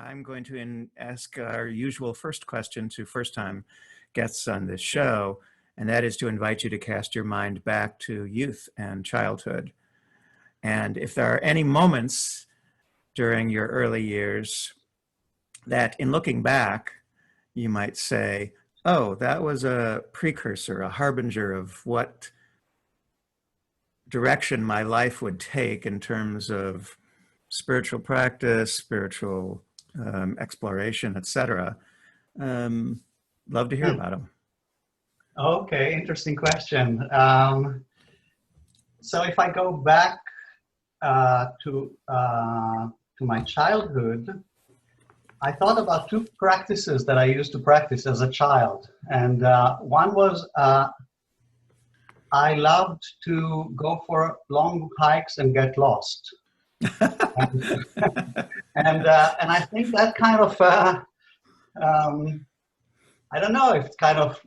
I'm going to ask our usual first question to first-time guests on this show, and that is to invite you to cast your mind back to youth and childhood. And if there are any moments during your early years that, in looking back, you might say, oh, that was a precursor, a harbinger of what direction my life would take in terms of spiritual practice, spiritual exploration, etc. Love to hear about them. Okay, interesting question. So if I go back to my childhood, I thought about two practices that I used to practice as a child. And one was I loved to go for long hikes and get lost. and I think that kind of, I don't know if it's kind of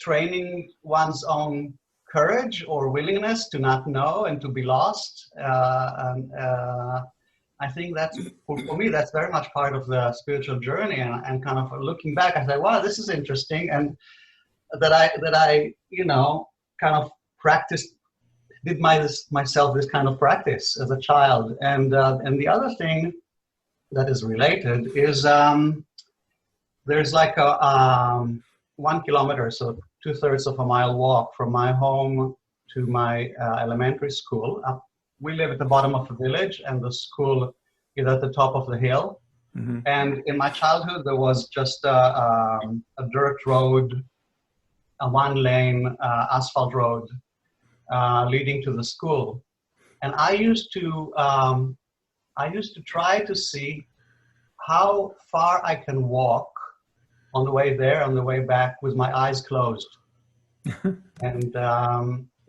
training one's own courage or willingness to not know and to be lost. I think that's, for me, that's very much part of the spiritual journey. And kind of looking back, I said, wow, this is interesting. And that I, you know, kind of practiced, did myself this kind of practice as a child. And the other thing that is related is there's like a 1 kilometer, so 2/3 of a mile walk from my home to my elementary school. We live at the bottom of a village, and the school is at the top of the hill. Mm-hmm. And in my childhood, there was just a dirt road, a one-lane asphalt road leading to the school. And I used to try to see how far I can walk on the way there, on the way back, with my eyes closed. And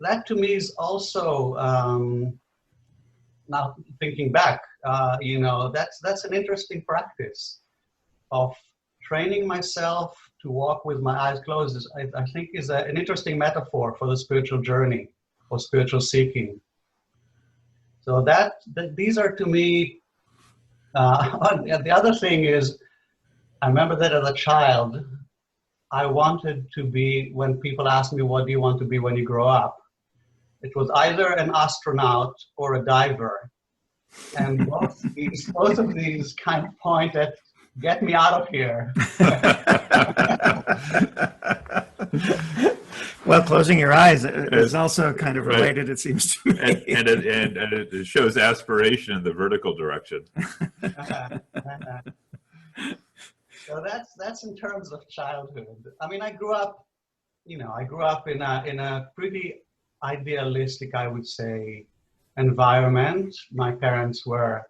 that to me is also, now thinking back, you know, that's an interesting practice of training myself to walk with my eyes closed. I think is an interesting metaphor for the spiritual journey or spiritual seeking. So these are to me, the other thing is, I remember that as a child, I wanted to be, when people ask me, what do you want to be when you grow up? It was either an astronaut or a diver. And both of these kind of point at, get me out of here. Well, closing your eyes is also kind of related, right. It seems to me. And it shows aspiration in the vertical direction. So that's in terms of childhood. I mean, I grew up in a pretty idealistic, I would say, environment. My parents were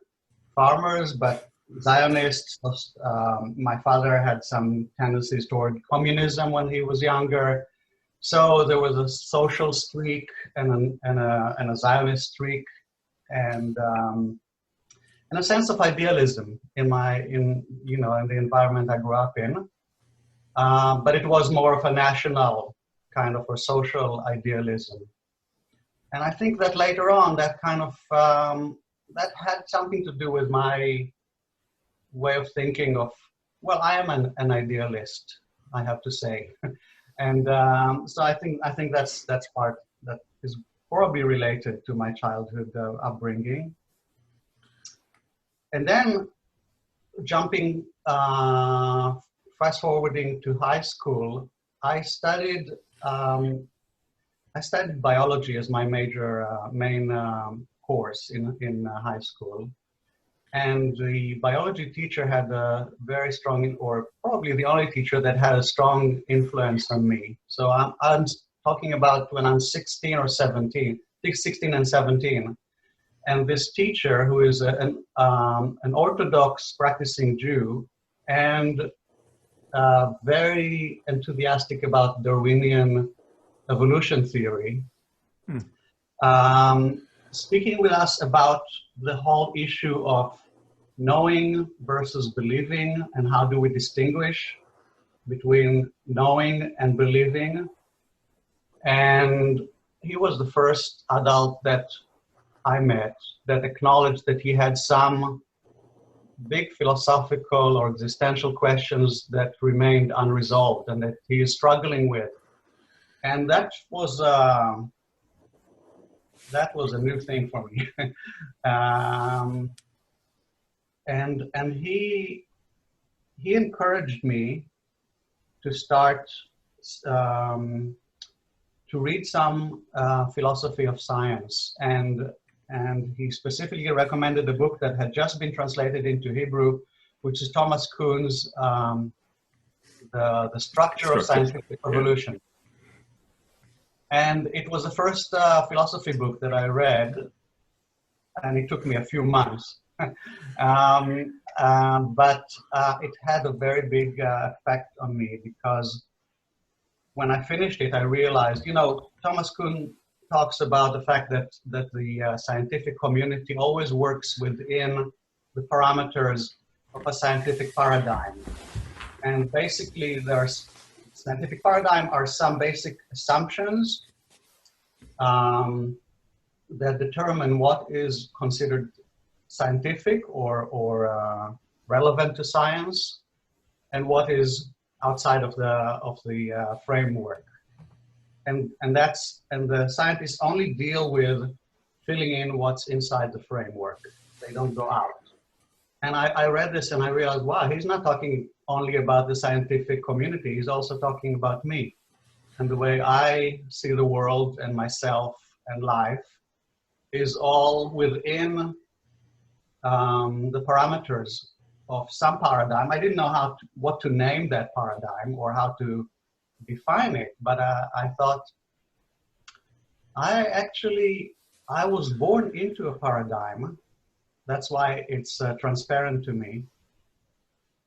farmers, but Zionists. My father had some tendencies toward communism when he was younger. So there was a social streak and a Zionist streak, and a sense of idealism in the environment I grew up in. But it was more of a national kind of, or social idealism. And I think that later on, that kind of, that had something to do with my way of thinking of, well, I am an idealist, I have to say. And so I think that's part that is probably related to my childhood upbringing. And then jumping, fast forwarding to high school, I studied biology as my main course in high school. And the biology teacher had a very strong, or probably the only teacher that had a strong influence on me. So I'm talking about when I'm 16 or 17, 16 and 17. And this teacher, who is an Orthodox practicing Jew and very enthusiastic about Darwinian evolution theory, speaking with us about the whole issue of knowing versus believing, and how do we distinguish between knowing and believing. And he was the first adult that I met that acknowledged that he had some big philosophical or existential questions that remained unresolved and that he is struggling with. And that was a new thing for me. And he encouraged me to start to read some philosophy of science, and he specifically recommended a book that had just been translated into Hebrew, which is Thomas Kuhn's The Structure of Scientific Evolution. And it was the first philosophy book that I read, and it took me a few months. But it had a very big effect on me, because when I finished it, I realized, Thomas Kuhn talks about the fact that the scientific community always works within the parameters of a scientific paradigm. And basically, scientific paradigm are some basic assumptions that determine what is considered scientific or relevant to science, and what is outside of the framework. And the scientists only deal with filling in what's inside the framework. They don't go out. And I read this and I realized, wow, he's not talking only about the scientific community. He's also talking about me and the way I see the world and myself and life is all within the parameters of some paradigm. I didn't know what to name that paradigm or how to define it, but I thought, I was born into a paradigm. That's why it's transparent to me.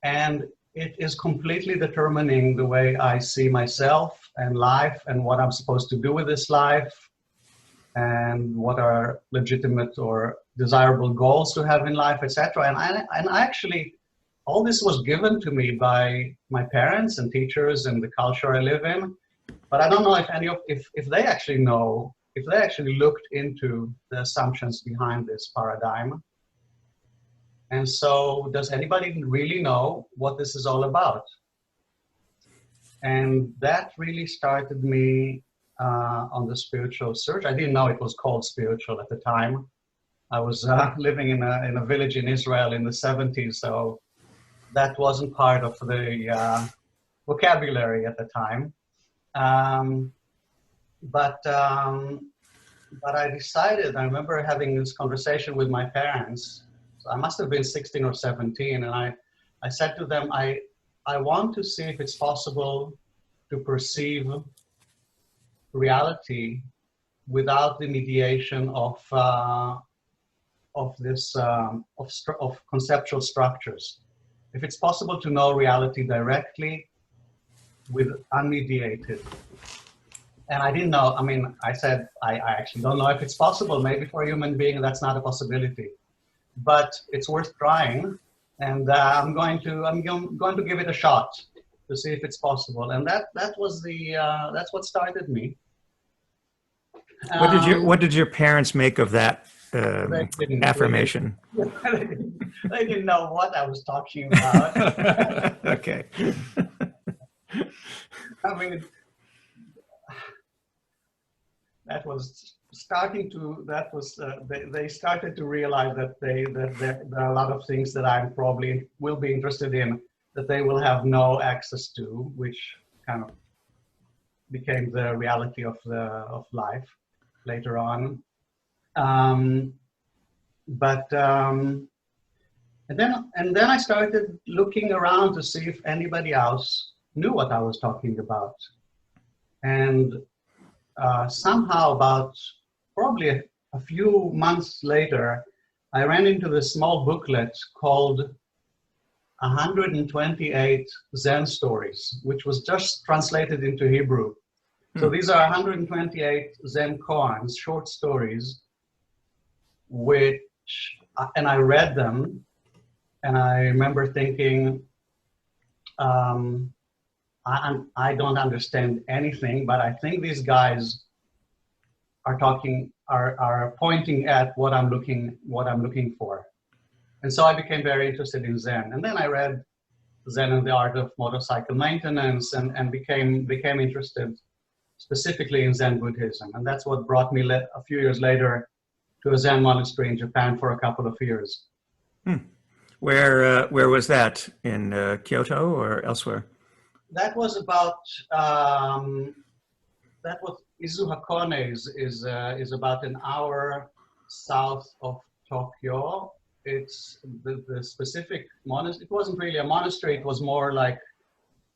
And it is completely determining the way I see myself and life and what I'm supposed to do with this life and what are legitimate or desirable goals to have in life, etc. And I actually, all this was given to me by my parents and teachers and the culture I live in. But I don't know if they actually know, if they actually looked into the assumptions behind this paradigm. And so, does anybody really know what this is all about? And that really started me on the spiritual search. I didn't know it was called spiritual at the time. I was living in a village in Israel in the 70s, so that wasn't part of the vocabulary at the time. But I decided, I remember having this conversation with my parents. So I must have been 16 or 17, and I said to them, I want to see if it's possible to perceive reality without the mediation of conceptual structures. If it's possible to know reality directly with unmediated. And I didn't know, I said, I actually don't know if it's possible. Maybe for a human being, that's not a possibility. But it's worth trying, and I'm going to give it a shot to see if it's possible. And that was that's what started me. What did your parents make of that affirmation? They didn't know what I was talking about. Okay. That was starting to. They started to realize that there are a lot of things that I probably will be interested in that they will have no access to, which kind of became the reality of life later on. And then I started looking around to see if anybody else knew what I was talking about, and somehow about probably a few months later, I ran into this small booklet called 128 Zen Stories, which was just translated into Hebrew. So these are 128 Zen koans, short stories, and I read them, and I remember thinking, I don't understand anything, but I think these guys are pointing at what I'm looking for. And so I became very interested in Zen. And then I read Zen and the Art of Motorcycle Maintenance, and became interested specifically in Zen Buddhism. And that's what brought me a few years later to a Zen monastery in Japan for a couple of years. Where was that? In Kyoto or elsewhere? That was about, Izu Hakone is about an hour south of Tokyo. It's the specific monastery. It wasn't really a monastery. It was more like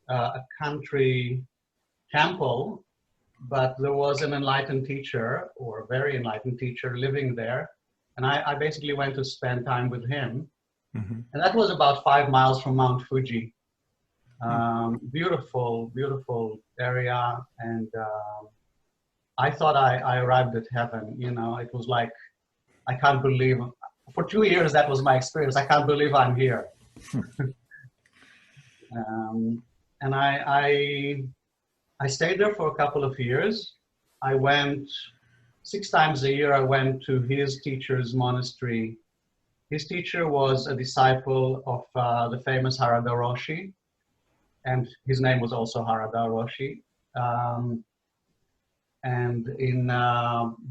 a country temple, but there was an enlightened teacher, or a very enlightened teacher, living there. And I basically went to spend time with him. Mm-hmm. And that was about 5 miles from Mount Fuji. Beautiful, beautiful area. And I thought I arrived at heaven. You know, it was like, I can't believe, for 2 years, that was my experience. I can't believe I'm here. And I stayed there for a couple of years. I went 6 times a year. I went to his teacher's monastery. His teacher was a disciple of the famous Harada Roshi, and his name was also Harada Roshi. And in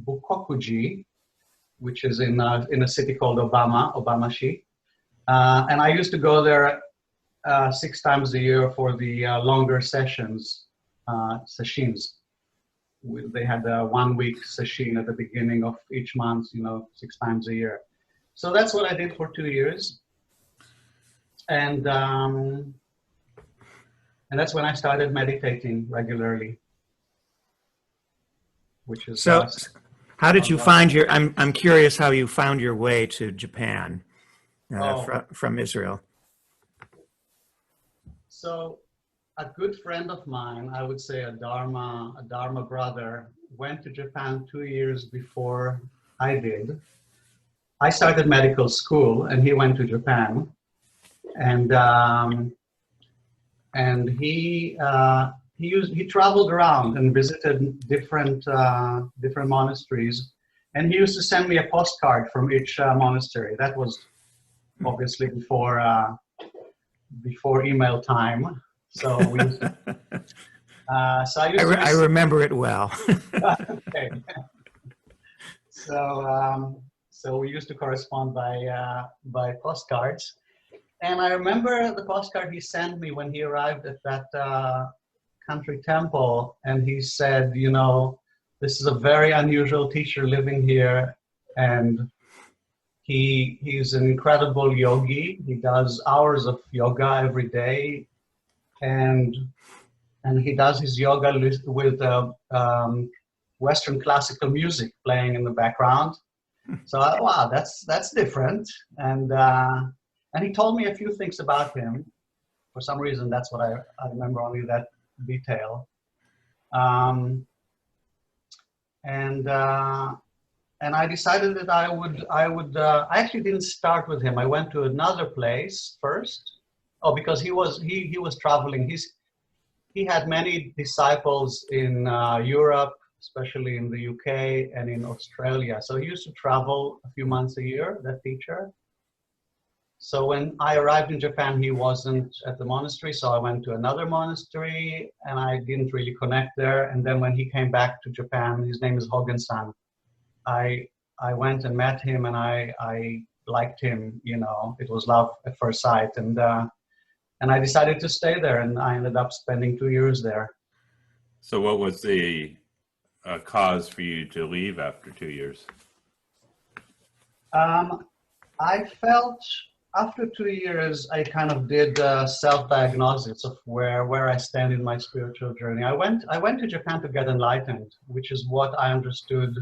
Bukokuji, which is in a city called Obamashi. And I used to go there 6 times a year for the longer sessions, seshins. They had a 1-week session at the beginning of each month, you know, 6 times a year. So that's what I did for 2 years. And that's when I started meditating regularly, which is... So how did you find your, I'm curious how you found your way to Japan from Israel. So a good friend of mine, I would say a Dharma brother, went to Japan 2 years before I did. I started medical school and he went to Japan, and he traveled around and visited different monasteries, and he used to send me a postcard from each monastery. That was obviously before email time. So we used to, I remember it well. Okay. So we used to correspond by postcards. And I remember the postcard he sent me when he arrived at that country temple, and he said, you know, this is a very unusual teacher living here, and he's an incredible yogi. He does hours of yoga every day, and he does his yoga with Western classical music playing in the background. So wow, that's different. And he told me a few things about him. For some reason, that's what I remember, only that detail. And I decided that I actually didn't start with him. I went to another place first. Oh, because he was traveling. He had many disciples in Europe, especially in the UK and in Australia. So he used to travel a few months a year, that teacher. So when I arrived in Japan, he wasn't at the monastery, so I went to another monastery, and I didn't really connect there. And then when he came back to Japan, his name is Hogen-san, I went and met him, and I liked him. You know, it was love at first sight, and I decided to stay there, and I ended up spending 2 years there. So what was the cause for you to leave after 2 years? I felt after 2 years, I kind of did self-diagnosis of where I stand in my spiritual journey. I went to Japan to get enlightened, which is what I understood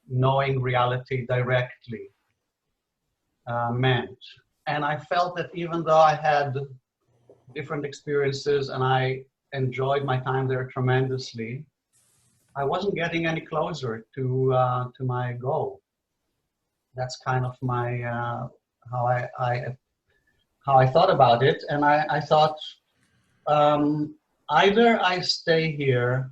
knowing reality directly meant. And I felt that even though I had different experiences and I enjoyed my time there tremendously, I wasn't getting any closer to my goal. That's kind of my how I thought about it, and I thought either I stay here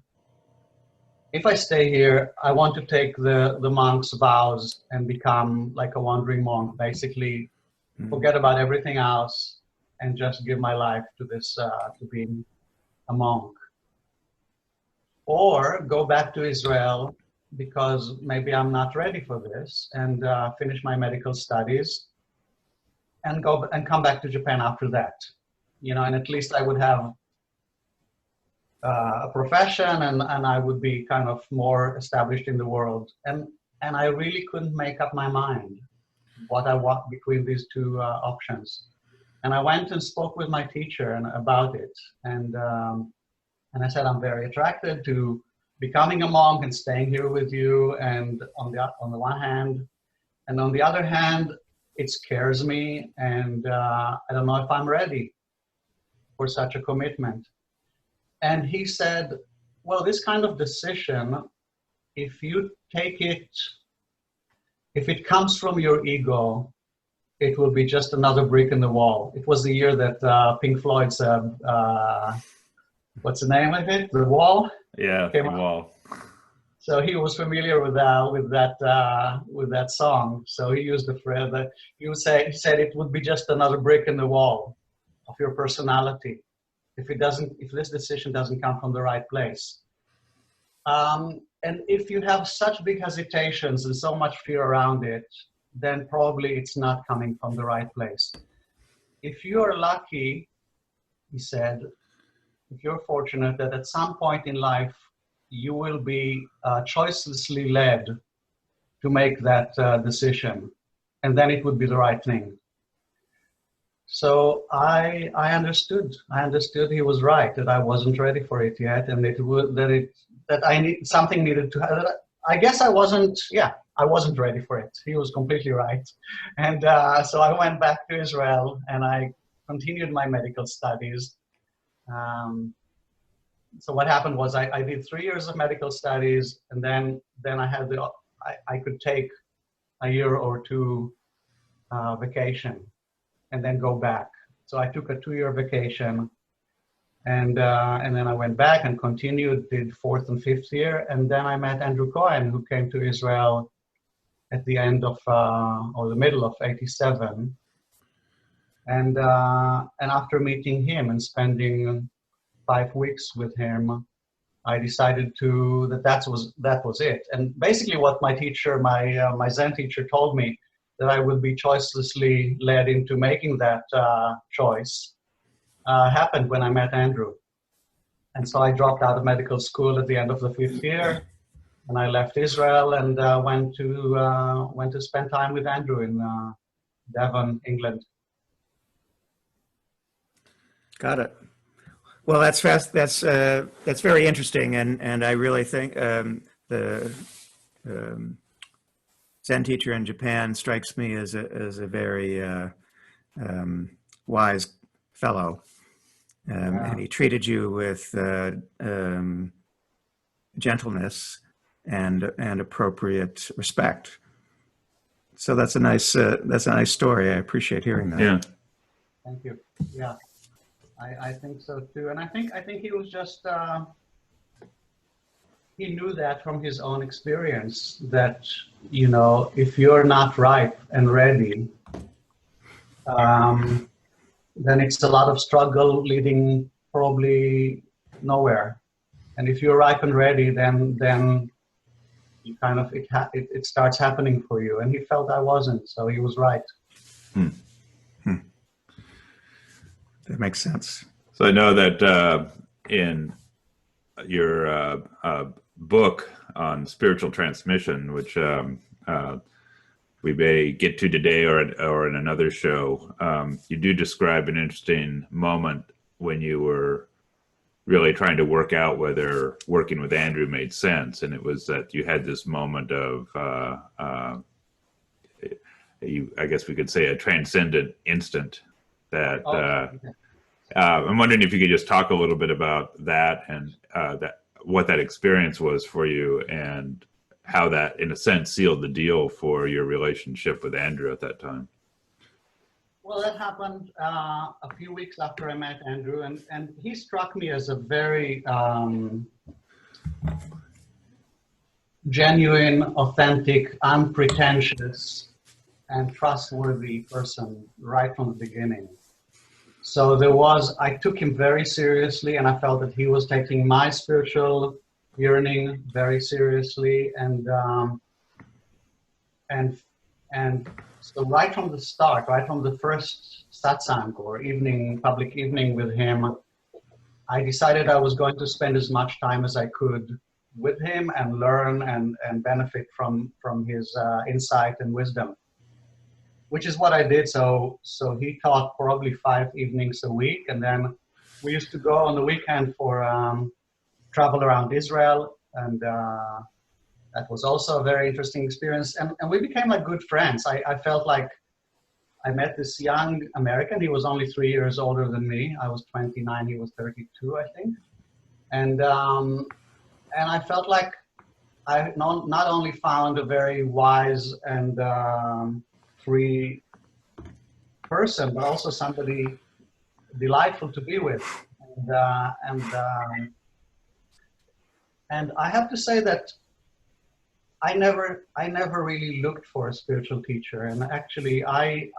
if I stay here, I want to take the monk's vows and become like a wandering monk, basically forget about everything else and just give my life to this, to being a monk. Or go back to Israel because maybe I'm not ready for this, and finish my medical studies and go and come back to Japan after that. You know, and at least I would have a profession, and I would be kind of more established in the world. And I really couldn't make up my mind what I want between these two options. And I went and spoke with my teacher about it. And I said, I'm very attracted to becoming a monk and staying here with you. And on the one hand, and on the other hand, it scares me. And I don't know if I'm ready for such a commitment. And he said, well, this kind of decision, if you take it, if it comes from your ego, it will be just another brick in the wall. It was the year that Pink Floyd's, what's the name of it? The Wall? Yeah, The Wall. So he was familiar with that song. So he used the phrase that he said it would be just another brick in the wall of your personality if this decision doesn't come from the right place. And if you have such big hesitations and so much fear around it, then probably it's not coming from the right place. If you're lucky, he said, if you're fortunate that at some point in life, you will be choicelessly led to make that decision, and then it would be the right thing. So I understood he was right, that I wasn't ready for it yet, and something needed to happen. I guess I wasn't ready for it. He was completely right. And so I went back to Israel and I continued my medical studies. So what happened was I did 3 years of medical studies, and then I could take a year or two vacation and then go back. So I took a 2-year vacation, and then I went back and continued, did 4th and 5th year, and then I met Andrew Cohen, who came to Israel at the end of or the middle of '87, and after meeting him and spending 5 weeks with him, I decided that was it. And basically, what my teacher, my Zen teacher, told me, that I would be choicelessly led into making that choice, happened when I met Andrew. And so I dropped out of medical school at the end of the 5th year, and I left Israel and went to spend time with Andrew in Devon, England. Got it. Well, that's fast. That's very interesting, and I really think the Zen teacher in Japan strikes me as a very wise fellow, and he treated you with gentleness and appropriate respect. So that's a nice story. I appreciate hearing that. Yeah. Thank you. Yeah. I think so too, and I think he was just he knew that from his own experience that, you know, if you're not ripe and ready, then it's a lot of struggle leading probably nowhere. And if you're ripe and ready, then you kind of it starts happening for you. And he felt I wasn't, so he was right. That makes sense. So I know that in your book on spiritual transmission, which we may get to today or in another show, you do describe an interesting moment when you were really trying to work out whether working with Andrew made sense. And it was that you had this moment of, I guess we could say, a transcendent instant that I'm wondering if you could just talk a little bit about that and what that experience was for you and how that, in a sense, sealed the deal for your relationship with Andrew at that time. Well, that happened a few weeks after I met Andrew, and he struck me as a very genuine, authentic, unpretentious, and trustworthy person right from the beginning. So I took him very seriously, and I felt that he was taking my spiritual yearning very seriously, and so right from the start, right from the first satsang or public evening with him, I decided I was going to spend as much time as I could with him and learn and benefit from his insight and wisdom, which is what I did. So he taught probably 5 evenings a week, and then we used to go on the weekend for travel around Israel, and that was also a very interesting experience. And we became like good friends. I felt like I met this young American. He was only 3 years older than me. I was 29, he was 32, I think. And I felt like I not only found a very wise and free person, but also somebody delightful to be with. And I have to say that I never really looked for a spiritual teacher. And actually a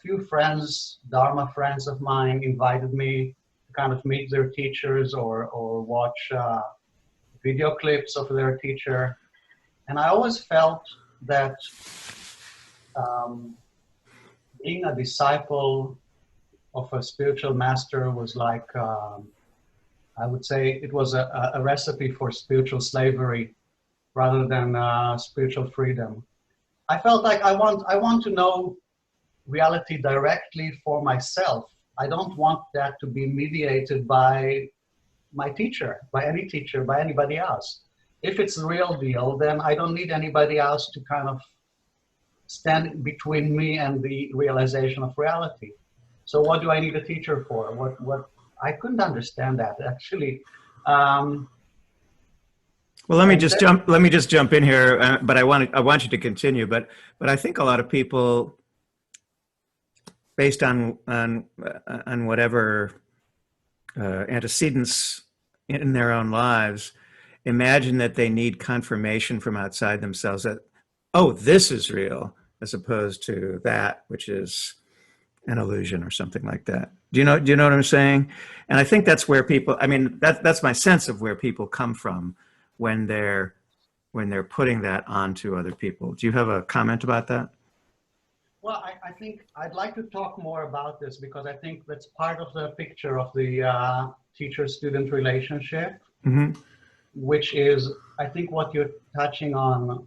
few friends, Dharma friends of mine, invited me to kind of meet their teachers or watch video clips of their teacher. And I always felt that being a disciple of a spiritual master was like, I would say it was a recipe for spiritual slavery rather than spiritual freedom. I felt like I want to know reality directly for myself. I don't want that to be mediated by my teacher, by any teacher, by anybody else. If it's the real deal, then I don't need anybody else to kind of stand between me and the realization of reality. So what do I need a teacher for? What I couldn't understand that actually. Well, let me just jump in here, but I want you to continue. But I think a lot of people, based on whatever antecedents in their own lives, imagine that they need confirmation from outside themselves that, oh, this is real, as opposed to that which is an illusion or something like that. Do you know what I'm saying? And I think that's where people, I mean, that's my sense of where people come from when they're putting that onto other people. Do you have a comment about that? Well, I think I'd like to talk more about this because I think that's part of the picture of the teacher-student relationship, Mm-hmm. which is, I think, what you're touching on.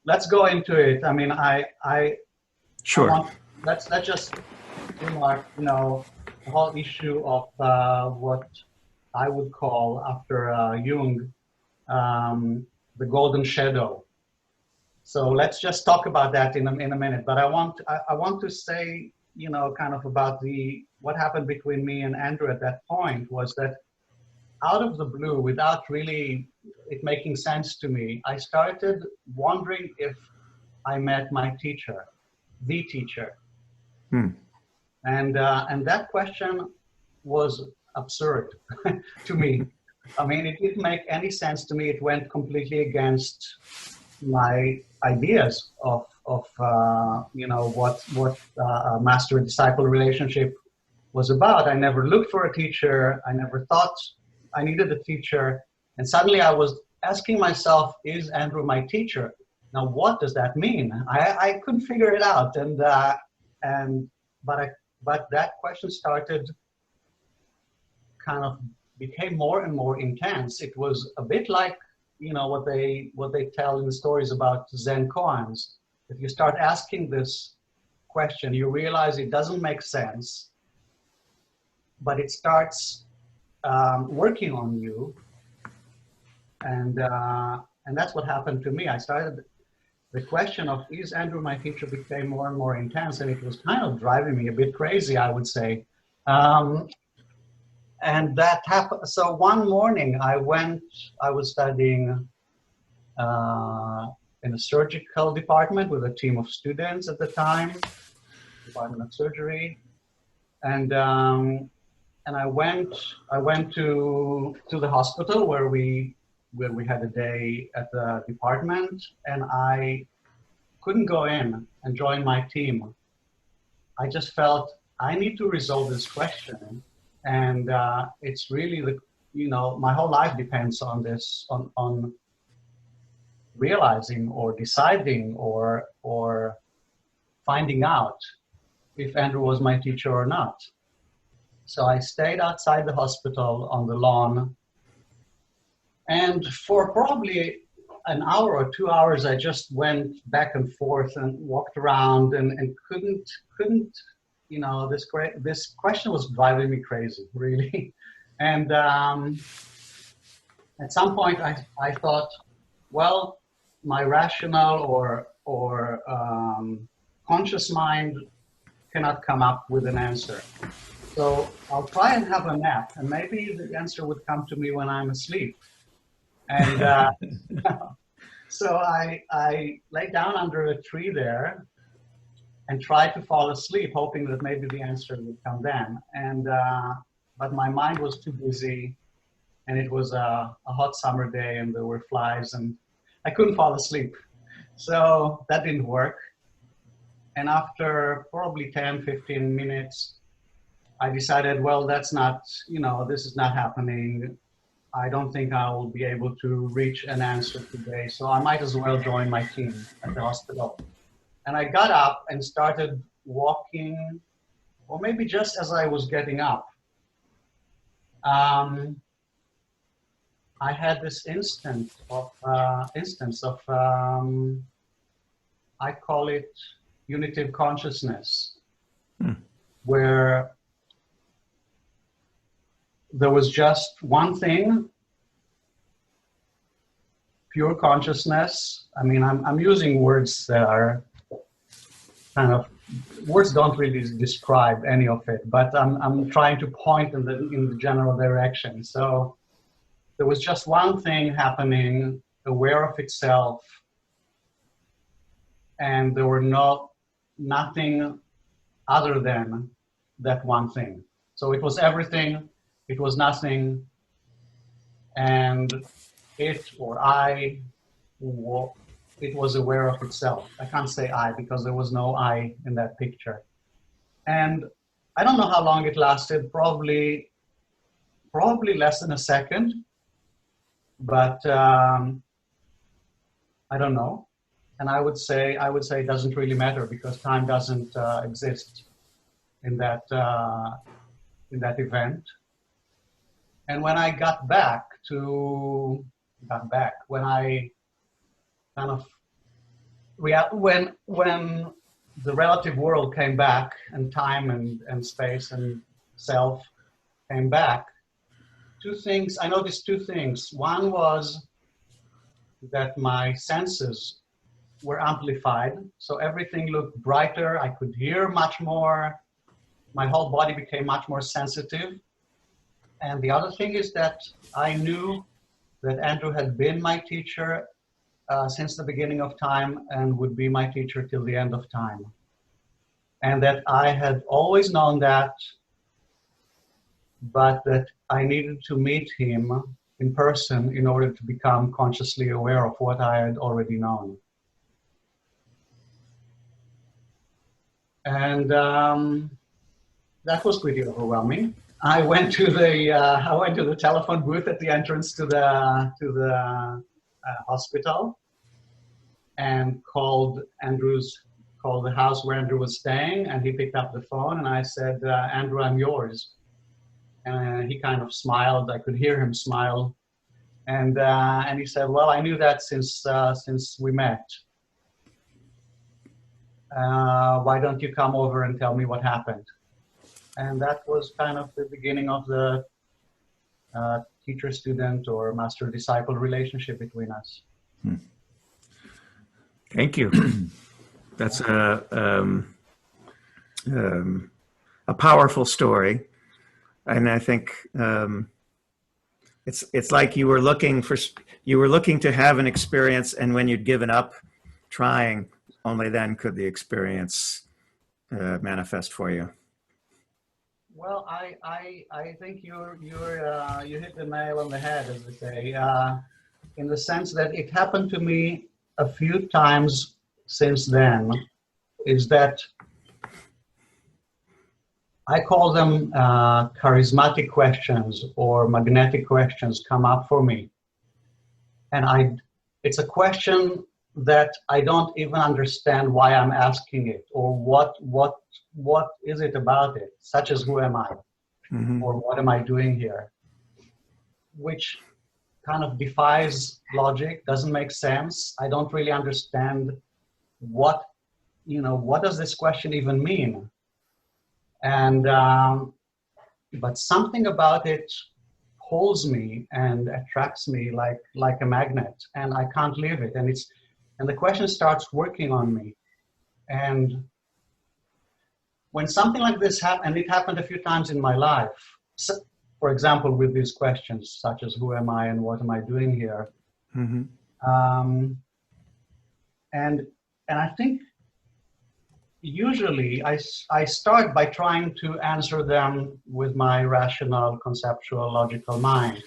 Let's go into it. I mean, Sure. Let's just remark, the whole issue of what I would call, after Jung, the golden shadow. So let's just talk about that in a minute. But I want to say, kind of about what happened between me and Andrew at that point was that out of the blue, without really it making sense to me, I started wondering if I met my teacher, the teacher. And that question was absurd to me. I mean, it didn't make any sense to me. It went completely against my ideas of what a master and disciple relationship was about. I never looked for a teacher. I never thought I needed a teacher. And suddenly I was asking myself, is Andrew my teacher? Now, what does that mean? I couldn't figure it out. But that question started kind of became more and more intense. It was a bit like, what they tell in the stories about Zen koans. If you start asking this question, you realize it doesn't make sense, but it starts working on you. And that's what happened to me. The question of, is Andrew my teacher, became more and more intense, and it was kind of driving me a bit crazy, I would say. And that happened. So one morning I was studying in a surgical department with a team of students at the time, Department of Surgery. And I went to the hospital where we where we had a day at the department, and I couldn't go in and join my team. I just felt I need to resolve this question, and it's really my whole life depends on this, on realizing or deciding or finding out if Andrew was my teacher or not. So I stayed outside the hospital on the lawn, and for probably an hour or 2 hours, I just went back and forth and walked around and couldn't, this question was driving me crazy, really. And at some point I thought, well, my rational or conscious mind cannot come up with an answer. So I'll try and have a nap, and maybe the answer would come to me when I'm asleep. And so I lay down under a tree there and tried to fall asleep, hoping that maybe the answer would come then. And but my mind was too busy, and it was a hot summer day, and there were flies, and I couldn't fall asleep. So that didn't work. And after probably 10, 15 minutes, I decided, well, that's not, this is not happening. I don't think I will be able to reach an answer today, so I might as well join my team at the hospital. And I got up and started walking, or maybe just as I was getting up, I had this instance of, I call it unitive consciousness, where there was just one thing, pure consciousness. I mean, I'm using words that are kind of, words don't really describe any of it, but I'm trying to point in the general direction. So there was just one thing happening, aware of itself, and there were nothing other than that one thing. So it was everything, it was nothing, and it or I, it was aware of itself. I can't say I because there was no I in that picture. And I don't know how long it lasted, probably less than a second, but I don't know. And I would say it doesn't really matter because time doesn't exist in that event. And when I got back, when I kind of when the relative world came back, and time and space and self came back, I noticed two things. One was that my senses were amplified, so everything looked brighter. I could hear much more. My whole body became much more sensitive. And the other thing is that I knew that Andrew had been my teacher since the beginning of time and would be my teacher till the end of time. And that I had always known that, but that I needed to meet him in person in order to become consciously aware of what I had already known. And that was pretty overwhelming. I went to the telephone booth at the entrance to the hospital and called the house where Andrew was staying, and he picked up the phone, and I said, Andrew, I'm yours. And he kind of smiled. I could hear him smile, and he said, well, I knew that since we met. Why don't you come over and tell me what happened? And that was kind of the beginning of the teacher-student or master-disciple relationship between us. Thank you. That's a powerful story, and I think it's like you were looking to have an experience, and when you'd given up trying, only then could the experience manifest for you. Well, I think you hit the nail on the head, as they say. in the sense that it happened to me a few times since then, is that I call them charismatic questions or magnetic questions come up for me. And it's a question that I don't even understand why I'm asking it, or what is it about it, such as who am I, or what am I doing here, which kind of defies logic, doesn't make sense. I don't really understand what does this question even mean? And but something about it pulls me and attracts me like a magnet, and I can't leave it. And the question starts working on me. And when something like this happened, and it happened a few times in my life, so, for example, with these questions such as who am I and what am I doing here, and I think usually I start by trying to answer them with my rational, conceptual, logical mind.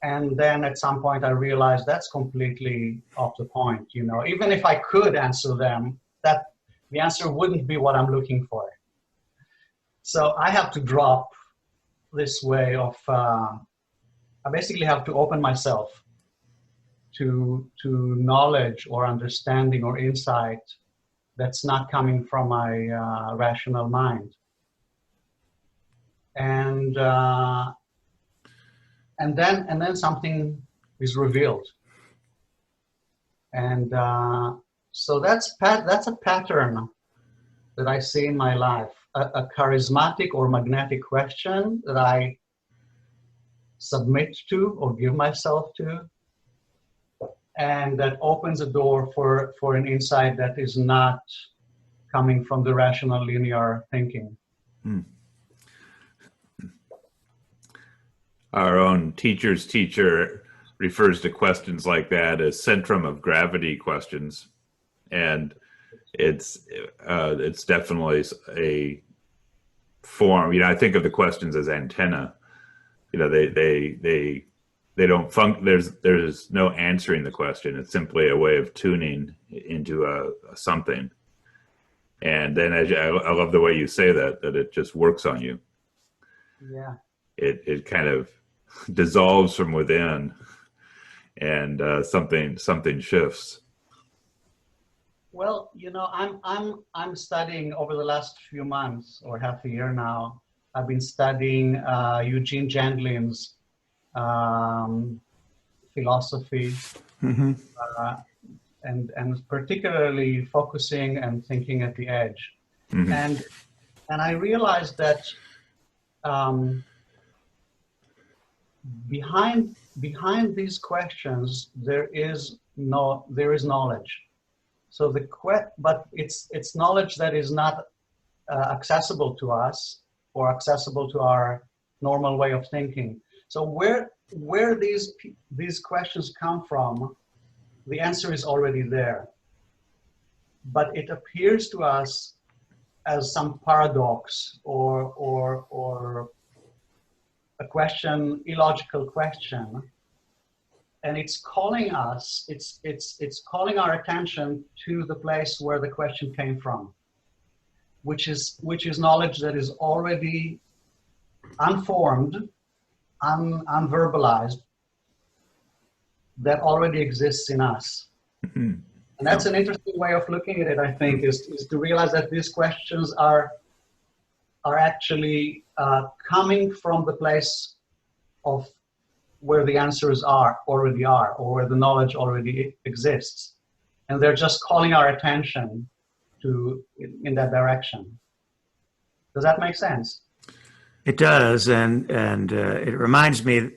And then at some point I realized that's completely off the point. Even if I could answer them, that the answer wouldn't be what I'm looking for. So I have to drop this way of, I basically have to open myself to knowledge or understanding or insight that's not coming from my rational mind. And then something is revealed. And so that's a pattern that I see in my life, a charismatic or magnetic question that I submit to or give myself to, and that opens a door for an insight that is not coming from the rational linear thinking. Our own teacher's teacher refers to questions like that as centrum of gravity questions. And it's definitely a form, I think of the questions as antenna. They don't there's no answering the question. It's simply a way of tuning into a something. And then I love the way you say that it just works on you. Yeah. It kind of dissolves from within, and something shifts. Well, I'm studying over the last few months or half a year now. I've been studying Eugene Gendlin's philosophy, and particularly focusing and thinking at the edge. And I realized that behind these questions there is knowledge. So but it's knowledge that is not accessible to us or accessible to our normal way of thinking. So where these questions come from, the answer is already there. But it appears to us as some paradox or a question, illogical question, and it's calling us. It's calling our attention to the place where the question came from, which is knowledge that is already unformed, unverbalized, that already exists in us. And that's an interesting way of looking at it, I think, is to realize that these questions are actually coming from the place of where the answers already are, or where the knowledge already exists. And they're just calling our attention in that direction. Does that make sense? It does, and it reminds me,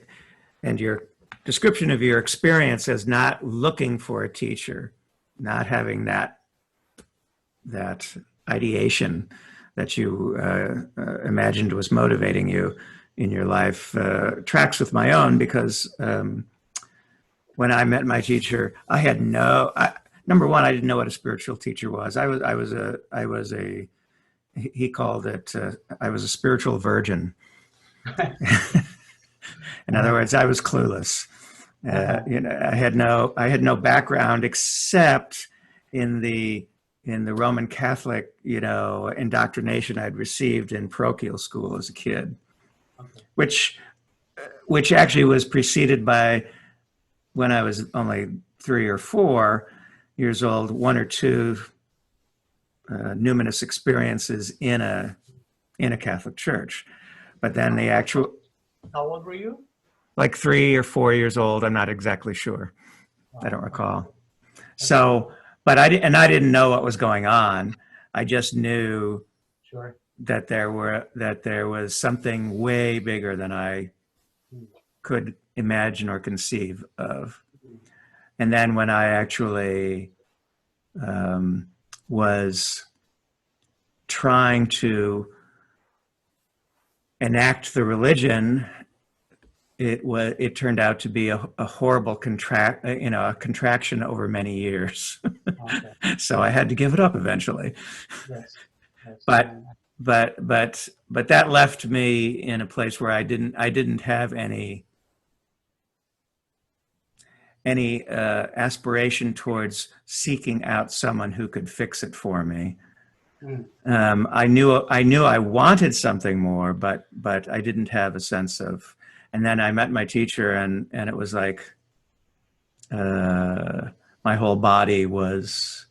and your description of your experience as not looking for a teacher, not having that ideation that you imagined was motivating you in your life, tracks with my own, because when I met my teacher, I had number one, I didn't know what a spiritual teacher was. He called it, I was a spiritual virgin. In other words, I was clueless. You know, I had no background except in the Roman Catholic, you know, indoctrination I'd received in parochial school as a kid, Okay. which actually was preceded by, when I was only 3 or 4 years old, 1 or 2 numinous experiences in a Catholic church. But then the actual, How old were you? like 3 or 4 years old, I'm not exactly sure. I don't recall. So, but I didn't know what was going on. I just knew Sure. that there was something way bigger than I could imagine or conceive of. And then when I actually was trying to enact the religion, it turned out to be a horrible contraction over many years. Okay. So I had to give it up eventually. Yes. Yes. But that left me in a place where I didn't have any aspiration towards seeking out someone who could fix it for me. I knew I wanted something more, but I didn't have a sense of. And then I met my teacher, and it was like my whole body was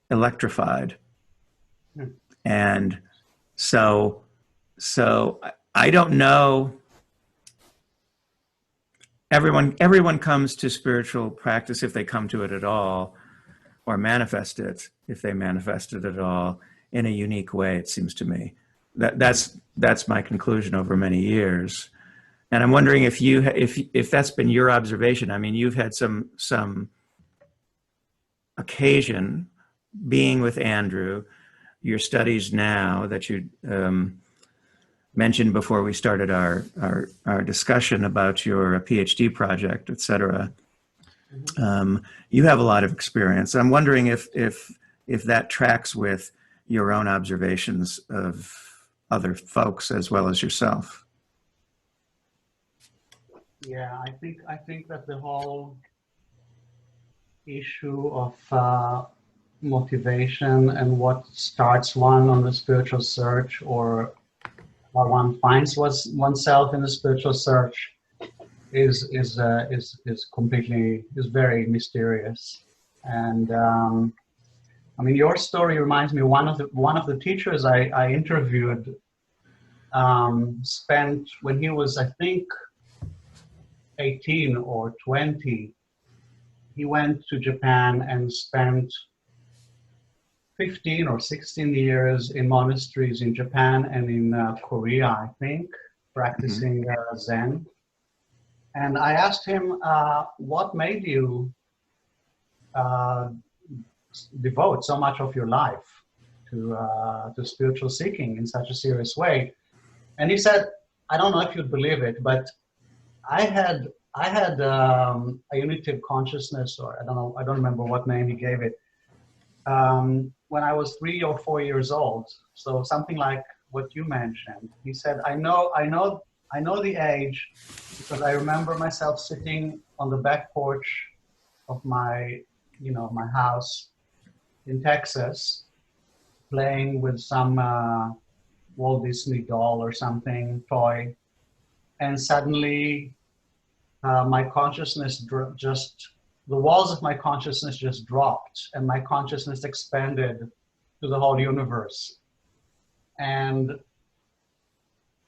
electrified. And so I don't know. Everyone comes to spiritual practice, if they come to it at all, or manifest it, if they manifest it at all, in a unique way, it seems to me. That's my conclusion over many years. And I'm wondering if that's been your observation. I mean, you've had some occasion being with Andrew, your studies now that you mentioned before we started our discussion about your PhD project, et cetera. You have a lot of experience. I'm wondering if that tracks with your own observations of other folks as well as yourself. Yeah, I think that the whole issue of motivation and what starts one on the spiritual search, or how one finds oneself in the spiritual search, is very mysterious. And I mean, your story reminds me, one of the teachers I interviewed spent, when he was, I think, 18 or 20, he went to Japan and spent 15 or 16 years in monasteries in Japan and in Korea, I think, practicing Zen. And I asked him, what made you devote so much of your life to spiritual seeking in such a serious way? And he said, I don't know if you'd believe it, but I had a unity of consciousness, or I don't remember what name he gave it, when I was 3 or 4 years old. So something like what you mentioned. He said, I know the age because I remember myself sitting on the back porch of my house in Texas, playing with some Walt Disney doll or something, toy, and suddenly my consciousness the walls of my consciousness just dropped, and my consciousness expanded to the whole universe. And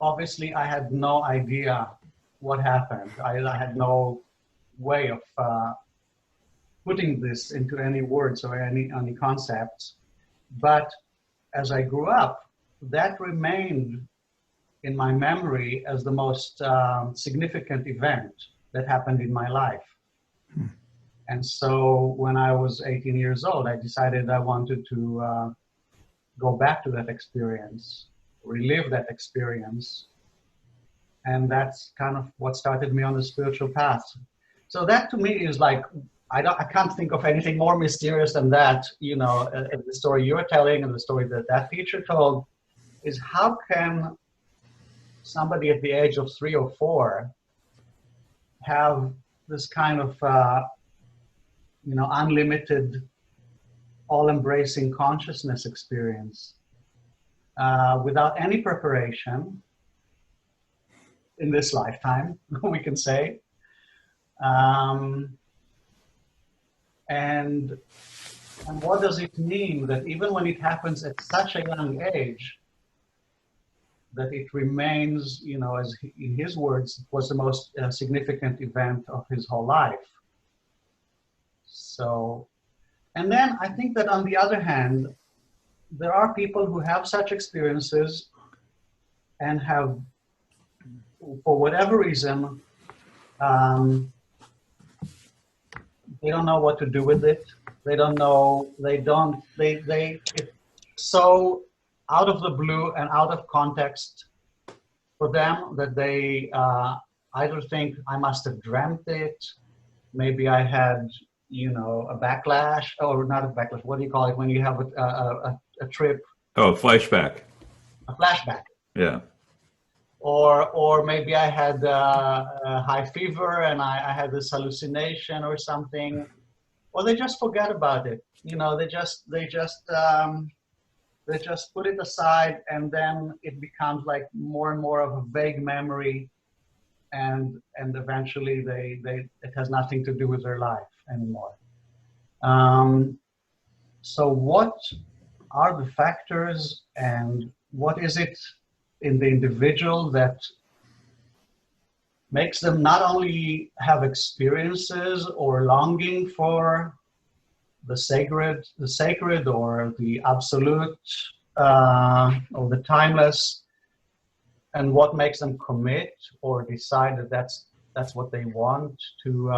obviously I had no idea what happened. I had no way of putting this into any words or any concepts. But as I grew up, that remained in my memory as the most significant event that happened in my life. And so when I was 18 years old, I decided I wanted to go back to that experience, relive that experience. And that's kind of what started me on the spiritual path. So that to me is like, I can't think of anything more mysterious than that, the story you're telling and the story that teacher told, is how can somebody at the age of 3 or 4 have this kind of unlimited, all-embracing consciousness experience without any preparation in this lifetime, we can say. And what does it mean that even when it happens at such a young age, that it remains, as in his words, was the most significant event of his whole life. So, and then I think that on the other hand, there are people who have such experiences and have, for whatever reason, they don't know what to do with it. They don't know, it's so out of the blue and out of context for them that they either think I must have dreamt it, maybe I had, a backlash, or not a backlash, what do you call it when you have a trip? Oh, flashback. A flashback. Yeah. Or maybe I had a high fever and I had this hallucination or something, or they just forget about it. They just put it aside, and then it becomes like more and more of a vague memory, and eventually it has nothing to do with their life anymore. So what are the factors, and what is it in the individual that makes them not only have experiences or longing for the sacred or the absolute or the timeless, and what makes them commit or decide that that's what they want to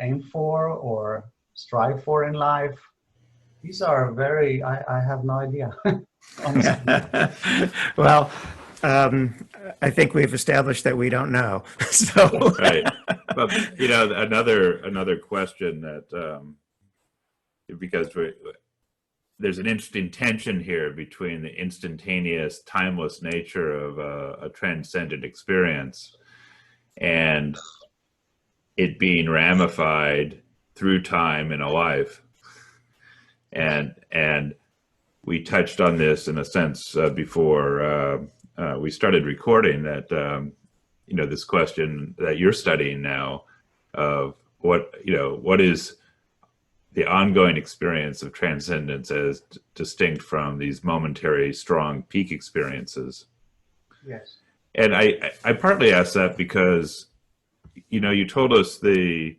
aim for or strive for in life? These are I have no idea. Well, I think we've established that we don't know. So Right. But another question that because there's an interesting tension here between the instantaneous, timeless nature of a transcendent experience and it being ramified through time in a life. And we touched on this in a sense before we started recording, that this question that you're studying now of what is the ongoing experience of transcendence as distinct from these momentary strong peak experiences. Yes. And I partly asked that because you told us the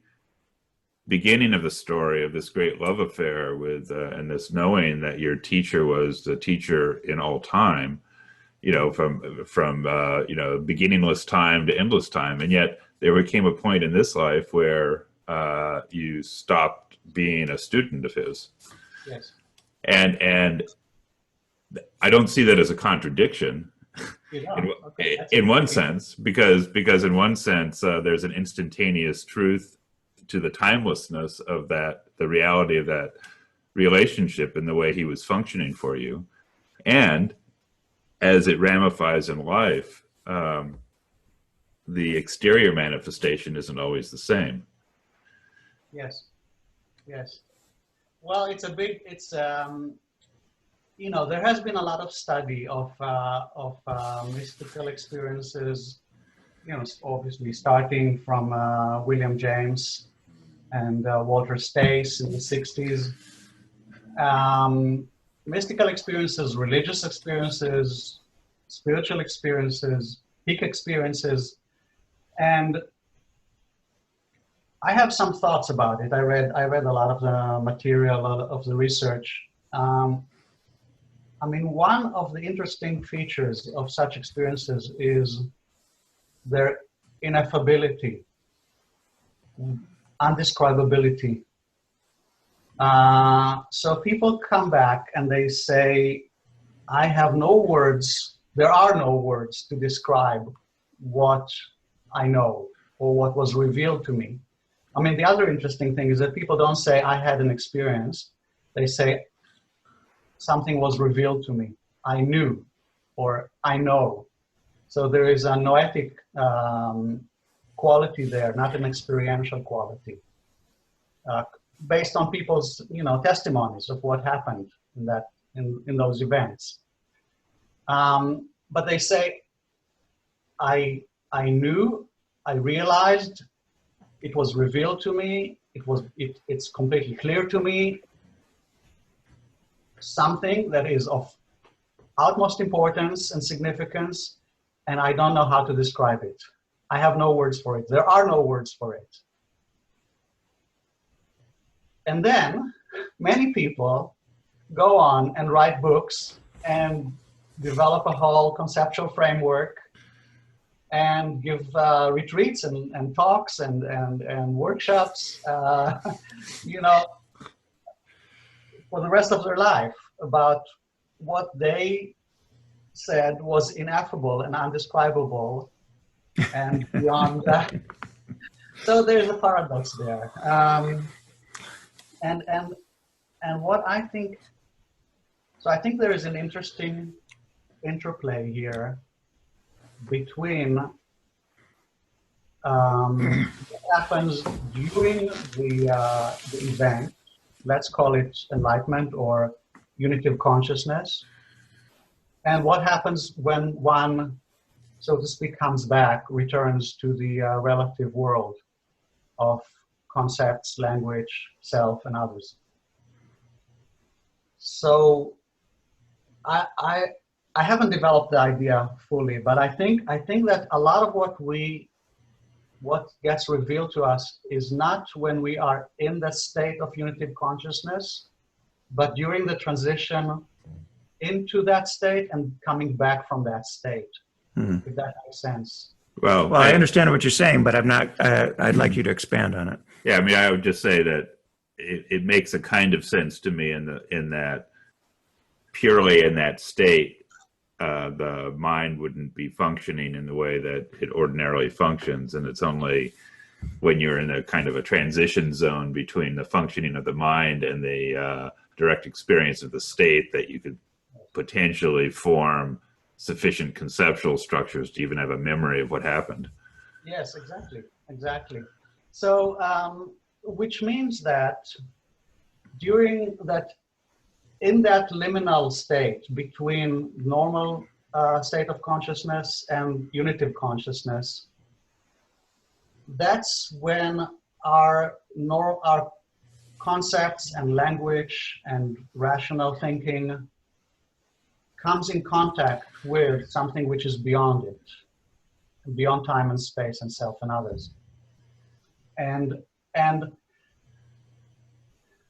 beginning of the story of this great love affair with and this knowing that your teacher was the teacher in all time, from beginningless time to endless time, and yet there came a point in this life where you stopped being a student of his. Yes. And I don't see that as a contradiction. In one sense, because in one sense there's an instantaneous truth to the timelessness of that, the reality of that relationship and the way he was functioning for you. And as it ramifies in life, the exterior manifestation isn't always the same. Yes. Yes. Well, there has been a lot of study of mystical experiences, obviously starting from William James and Walter Stace in the 60s. Mystical experiences, religious experiences, spiritual experiences, peak experiences, and I have some thoughts about it. I read a lot of the material, a lot of the research. One of the interesting features of such experiences is their ineffability, undescribability. So people come back and they say, I have no words, there are no words to describe what I know or what was revealed to me. The other interesting thing is that people don't say, I had an experience. They say, something was revealed to me. I knew, or I know. So there is a noetic quality there, not an experiential quality, based on people's, testimonies of what happened in those events. But they say, I knew, I realized, it was revealed to me, it's completely clear to me, something that is of utmost importance and significance, and I don't know how to describe it. I have no words for it. There are no words for it. And then many people go on and write books and develop a whole conceptual framework and give retreats and talks and workshops, for the rest of their life about what they said was ineffable and undescribable and beyond that. So there's a paradox there. And what I think, so I think there is an interesting interplay here between what happens during the event, let's call it enlightenment or unity of consciousness, and what happens when one, so to speak, comes back, returns to the relative world of concepts, language, self, and others. So I haven't developed the idea fully, but I think that a lot of what gets revealed to us is not when we are in the state of unity of consciousness, but during the transition into that state and coming back from that state, if that makes sense. Well, I understand what you're saying, but I'm not, I'd like you to expand on it. Yeah, I mean, I would just say that it makes a kind of sense to me in that purely in that state, the mind wouldn't be functioning in the way that it ordinarily functions, and it's only when you're in a kind of a transition zone between the functioning of the mind and the direct experience of the state that you could potentially form sufficient conceptual structures to even have a memory of what happened. Yes, exactly. So, which means that during that, in that liminal state between normal state of consciousness and unity of consciousness, that's when our concepts and language and rational thinking comes in contact with something which is beyond it, beyond time and space and self and others. And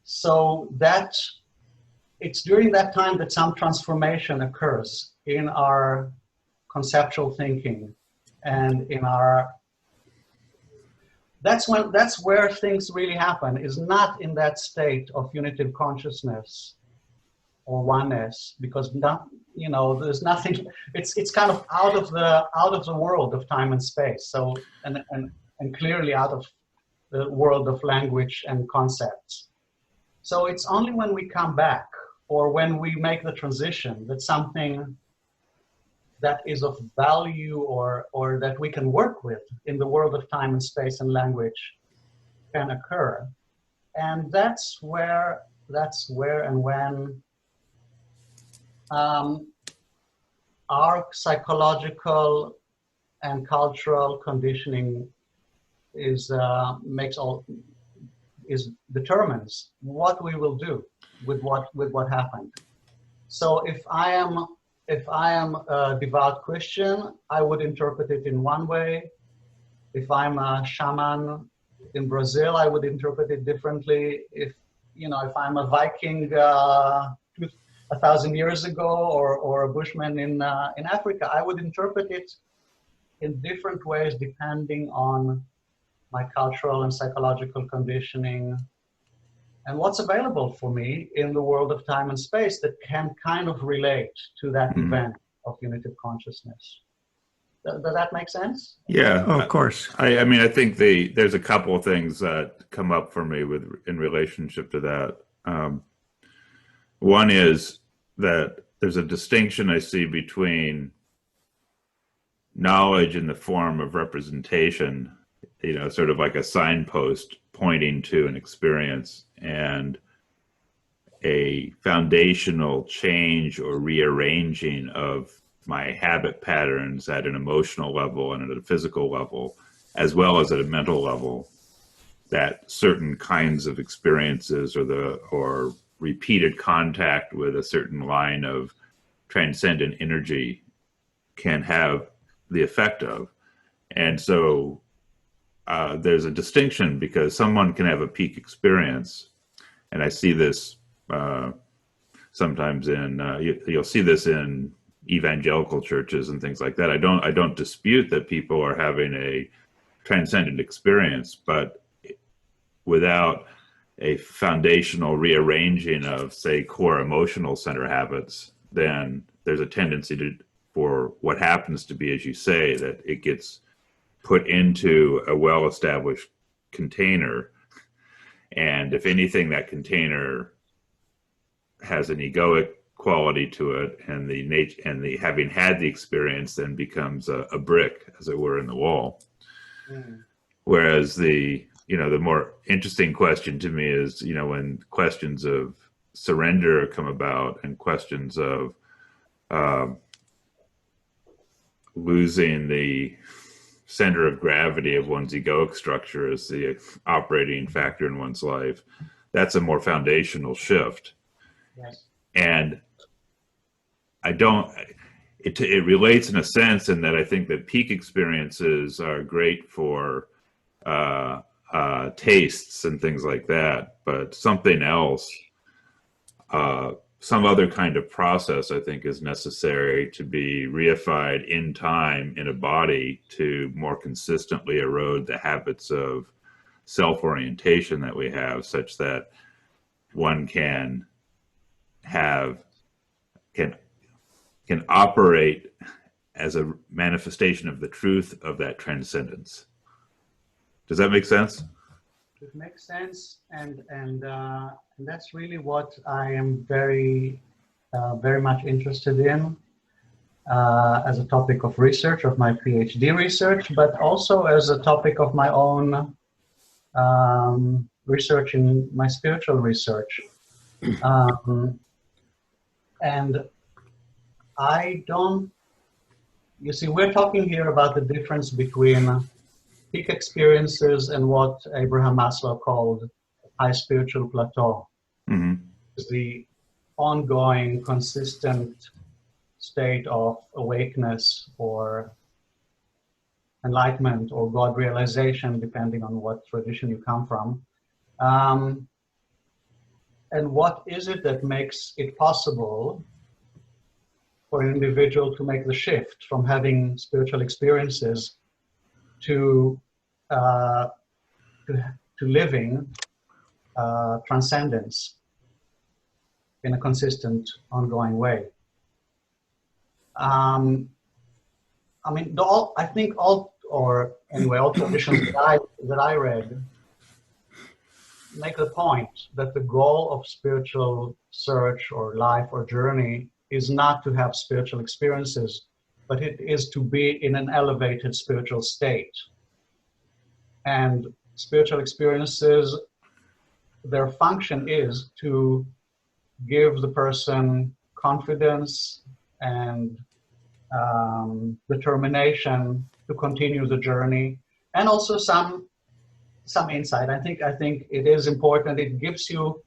so that it's during that time that some transformation occurs in our conceptual thinking and in our, that's where things really happen, is not in that state of unity of consciousness or oneness, because there's nothing, it's kind of out of the world of time and space. So and clearly out of the world of language and concepts. So it's only when we come back or when we make the transition that something that is of value or that we can work with in the world of time and space and language can occur. And that's where and when our psychological and cultural conditioning determines what we will do with what happened. So if I am a devout Christian, I would interpret it in one way. If I'm a shaman in Brazil, I would interpret it differently. If I'm a Viking 1,000 years ago or a Bushman in Africa, I would interpret it in different ways depending on my cultural and psychological conditioning and what's available for me in the world of time and space that can kind of relate to that event of unity of consciousness. Does that make sense? Yeah, of course. I mean, I think there's a couple of things that come up for me in relationship to that. One is that there's a distinction I see between knowledge in the form of representation, sort of like a signpost pointing to an experience, and a foundational change or rearranging of my habit patterns at an emotional level and at a physical level, as well as at a mental level, that certain kinds of experiences or repeated contact with a certain line of transcendent energy can have the effect of. And so there's a distinction, because someone can have a peak experience, and I see this sometimes you'll see this in evangelical churches and things like that. I don't dispute that people are having a transcendent experience, but without a foundational rearranging of, say, core emotional center habits, then there's a tendency for what happens to be, as you say, that it gets put into a well-established container. And if anything, that container has an egoic quality to it, and the having had the experience then becomes a brick, as it were, in the wall. Whereas the more interesting question to me is, when questions of surrender come about, and questions of losing the center of gravity of one's egoic structure as the operating factor in one's life, that's a more foundational shift. Yes. And it relates in a sense in that I think that peak experiences are great for tastes and things like that, but something else, some other kind of process, I think, is necessary to be reified in time in a body to more consistently erode the habits of self-orientation that we have, such that one can operate as a manifestation of the truth of that transcendence. Does that make sense? It makes sense, and that's really what I am very much interested in as a topic of research, of my PhD research, but also as a topic of my own research, in my spiritual research. And you see, we're talking here about the difference between peak experiences and what Abraham Maslow called high spiritual plateau. Mm-hmm. It's the ongoing, consistent state of awakeness or enlightenment or God realization, depending on what tradition you come from. And what is it that makes it possible for an individual to make the shift from having spiritual experiences to living transcendence in a consistent, ongoing way? I mean, I think all traditions that I read make the point that the goal of spiritual search or life or journey is not to have spiritual experiences, but it is to be in an elevated spiritual state. And spiritual experiences, their function is to give the person confidence and determination to continue the journey, and also some insight. I think it is important. It gives you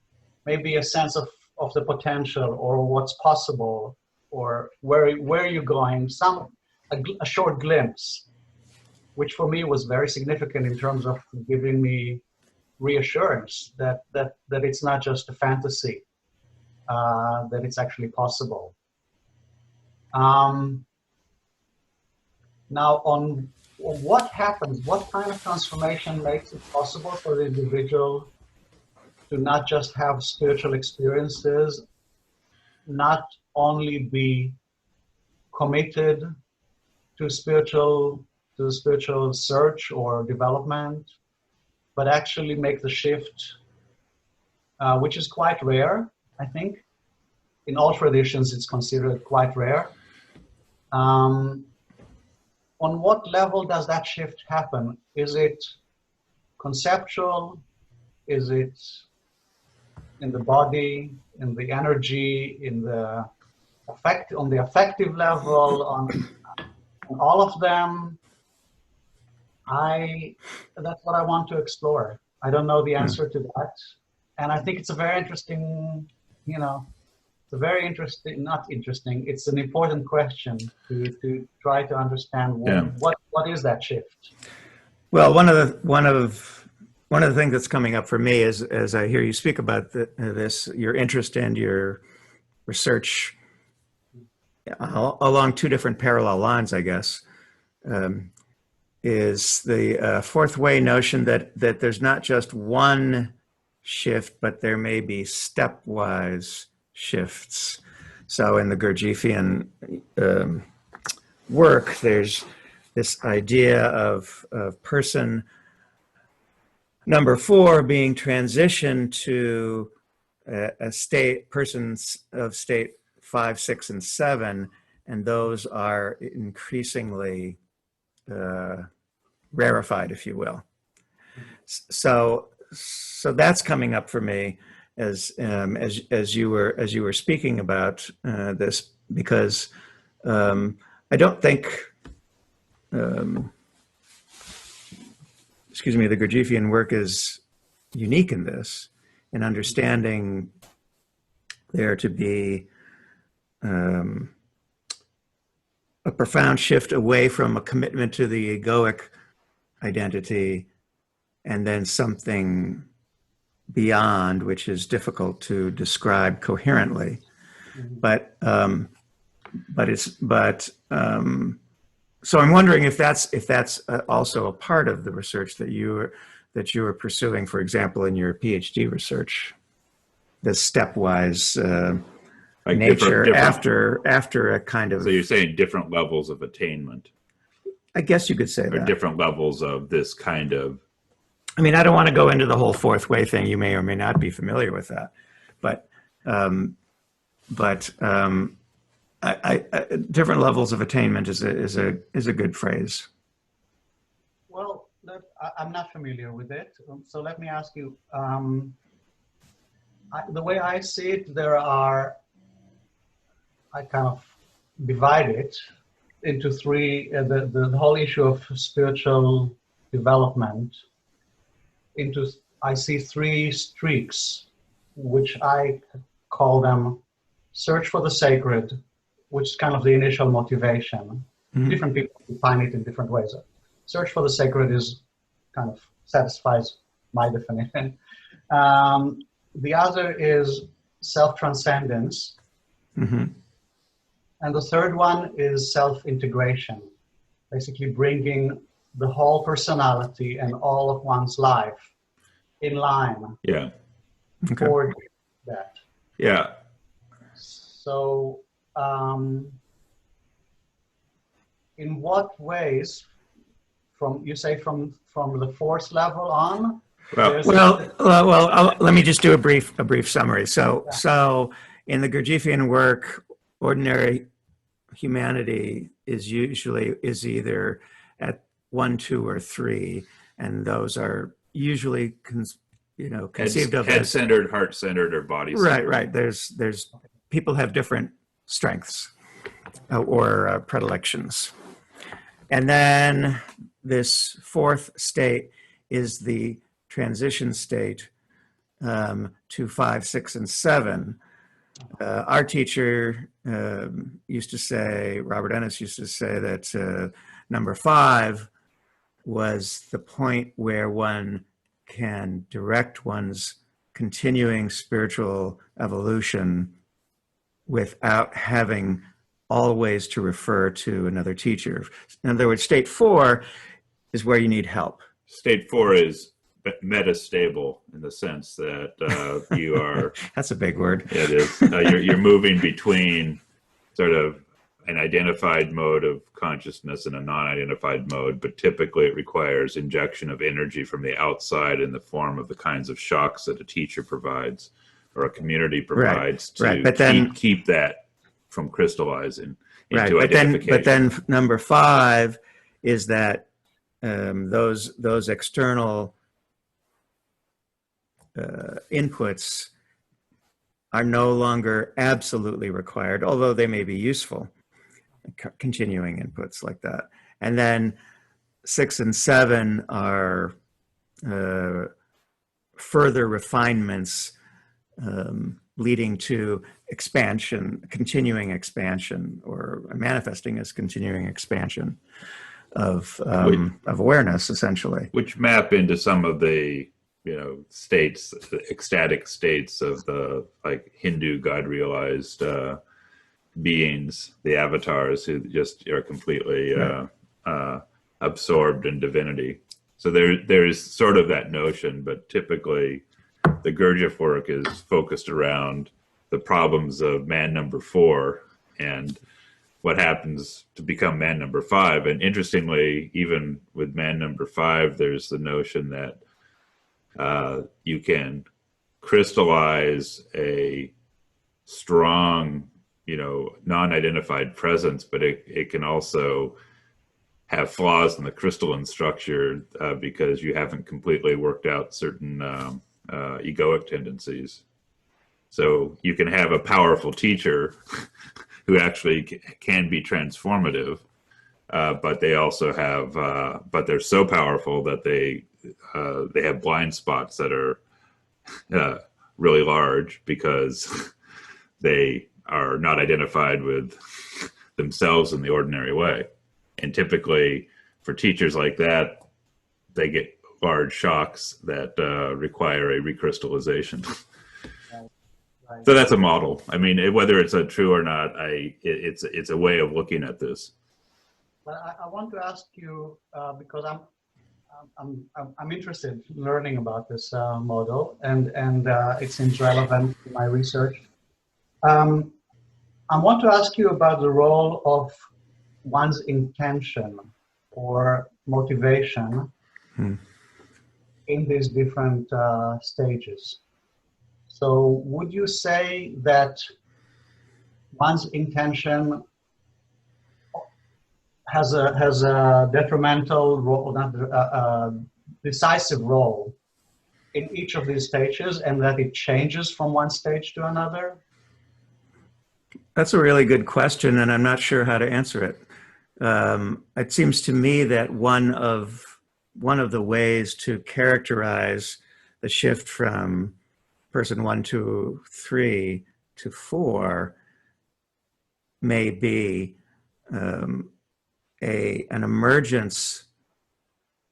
maybe a sense of the potential, or what's possible, or where you're going. A short glimpse, which for me was very significant in terms of giving me reassurance that it's not just a fantasy, that it's actually possible. Now, on what happens, what kind of transformation makes it possible for the individual to not just have spiritual experiences, not only be committed to spiritual search or development, but actually make the shift, which is quite rare, I think. In all traditions, it's considered quite rare. on what level does that shift happen? Is it conceptual? Is it in the body, in the energy, in the on the affective level, on all of them? That's what I want to explore. I don't know the answer to that. And I think it's a very interesting, it's a very interesting, not interesting, it's an important question to try to understand what is that shift? Well, one of the things that's coming up for me is, as I hear you speak about this, your interest and your research along two different parallel lines, I guess, is the fourth way notion that there's not just one shift, but there may be stepwise shifts. So in the Gurdjieffian work, there's this idea of person number 4 being transitioned to a state, persons of state 5, 6, and 7, and those are increasingly rarefied, if you will. So that's coming up for me as you were speaking about this, because I don't think, the Gurdjieffian work is unique in this, in understanding there to be a profound shift away from a commitment to the egoic identity and then something beyond, which is difficult to describe coherently. But so I'm wondering if that's also a part of the research that you were pursuing, for example, in your PhD research, the stepwise like nature different, after a kind of. So you're saying different levels of attainment. I guess you could say or that. Different levels of this kind of. I mean, I don't want to go into the whole fourth way thing. You may or may not be familiar with that, but different levels of attainment is a good phrase. Well, I'm not familiar with it, so let me ask you. The way I see it, I kind of divide it into three. The whole issue of spiritual development. I see 3 streaks, which I call them search for the sacred, which is kind of the initial motivation. Mm-hmm. Different people define it in different ways. Search for the sacred is kind of satisfies my definition. The other is self-transcendence. Mm-hmm. And the third one is self-integration, basically bringing the whole personality and all of one's life in line. Yeah. Okay. For that. Yeah. So, in what ways, from the 4th level on? Well, let me just do a brief summary. So in the Gurdjieffian work, ordinary humanity is either at 1, 2, or 3, and those are usually conceived of as head-centered, heart-centered, or body-centered. Right. There's people have different strengths or predilections, and then this 4th state is the transition state to 5, 6, and 7. Our teacher used to say, Robert Ennis used to say that number 5 was the point where one can direct one's continuing spiritual evolution without having always to refer to another teacher. In other words, state 4 is where you need help. State 4 is metastable in the sense that you are. That's a big word. Yeah, it is. You're moving between sort of an identified mode of consciousness and a non-identified mode, but typically it requires injection of energy from the outside in the form of the kinds of shocks that a teacher provides or a community provides to keep that from crystallizing into identification. But then number 5 is that those external inputs are no longer absolutely required, although they may be useful, continuing inputs like that. And then 6 and 7 are further refinements leading to expansion, continuing expansion, or manifesting as continuing expansion of awareness, essentially. Which map into some of the, states, the ecstatic states of the like Hindu God-realized beings, the avatars who just are completely absorbed in divinity. So there's sort of that notion, but typically the Gurdjieff work is focused around the problems of man number 4 and what happens to become man number 5. And interestingly, even with man number 5, there's the notion that you can crystallize a strong, non-identified presence, but it can also have flaws in the crystalline structure because you haven't completely worked out certain egoic tendencies. So you can have a powerful teacher who actually can be transformative, but they also have, but they're so powerful that they have blind spots that are really large because they are not identified with themselves in the ordinary way. And typically for teachers like that, they get large shocks that require a recrystallization. Right. So that's a model. I mean, whether it's true or not, it's a way of looking at this. But I want to ask you because I'm interested in learning about this model, and it seems relevant to my research. I want to ask you about the role of one's intention or motivation in these different stages. So would you say that one's intention has a detrimental role, not a decisive role in each of these stages, and that it changes from one stage to another? That's a really good question, and I'm not sure how to answer it. It seems to me that one of the ways to characterize the shift from person 1, 2, 3 to 4 may be an emergence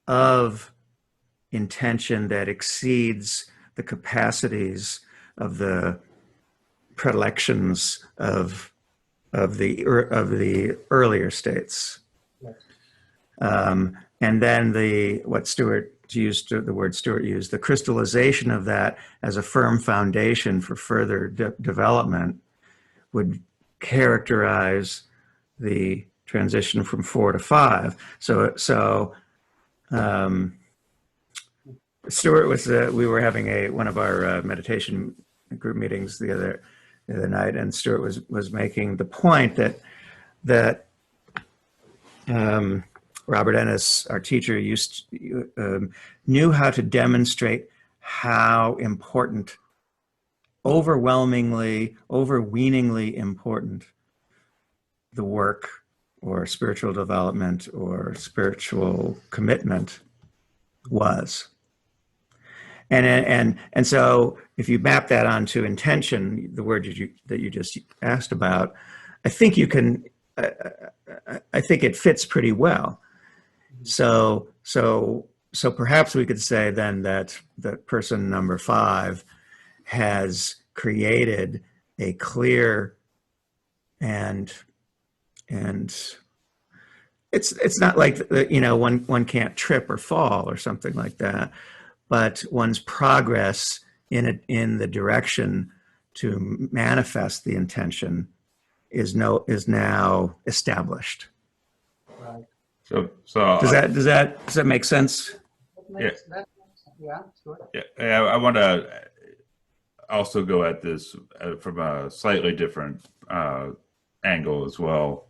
of intention that exceeds the capacities of the predilections of the earlier states. Yes. And then the word Stewart used, the crystallization of that as a firm foundation for further development would characterize the transition from 4 to 5. So Stewart was, we were having one of our meditation group meetings the other night, and Stewart was making the point that Robert Ennis, our teacher, knew how to demonstrate how important, overweeningly important, the work or spiritual development or spiritual commitment was. And so if you map that onto intention, the word that you just asked about, I think you can, I think it fits pretty well. So perhaps we could say then that person number 5 has created a clear and it's not like, one can't trip or fall or something like that, but one's progress in the direction to manifest the intention is now established. Right. So does that make sense? Yeah, sure. Yeah, I want to also go at this from a slightly different angle as well.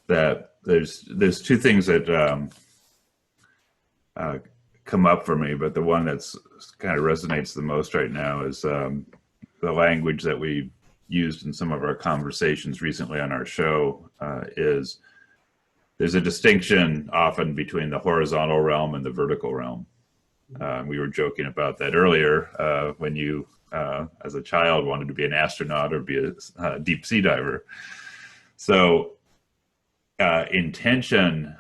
that there's two things that come up for me, but the one that's kind of resonates the most right now is the language that we used in some of our conversations recently on our show. Is there's a distinction often between the horizontal realm and the vertical realm. We were joking about that earlier when you, as a child, wanted to be an astronaut or be a deep sea diver. So intention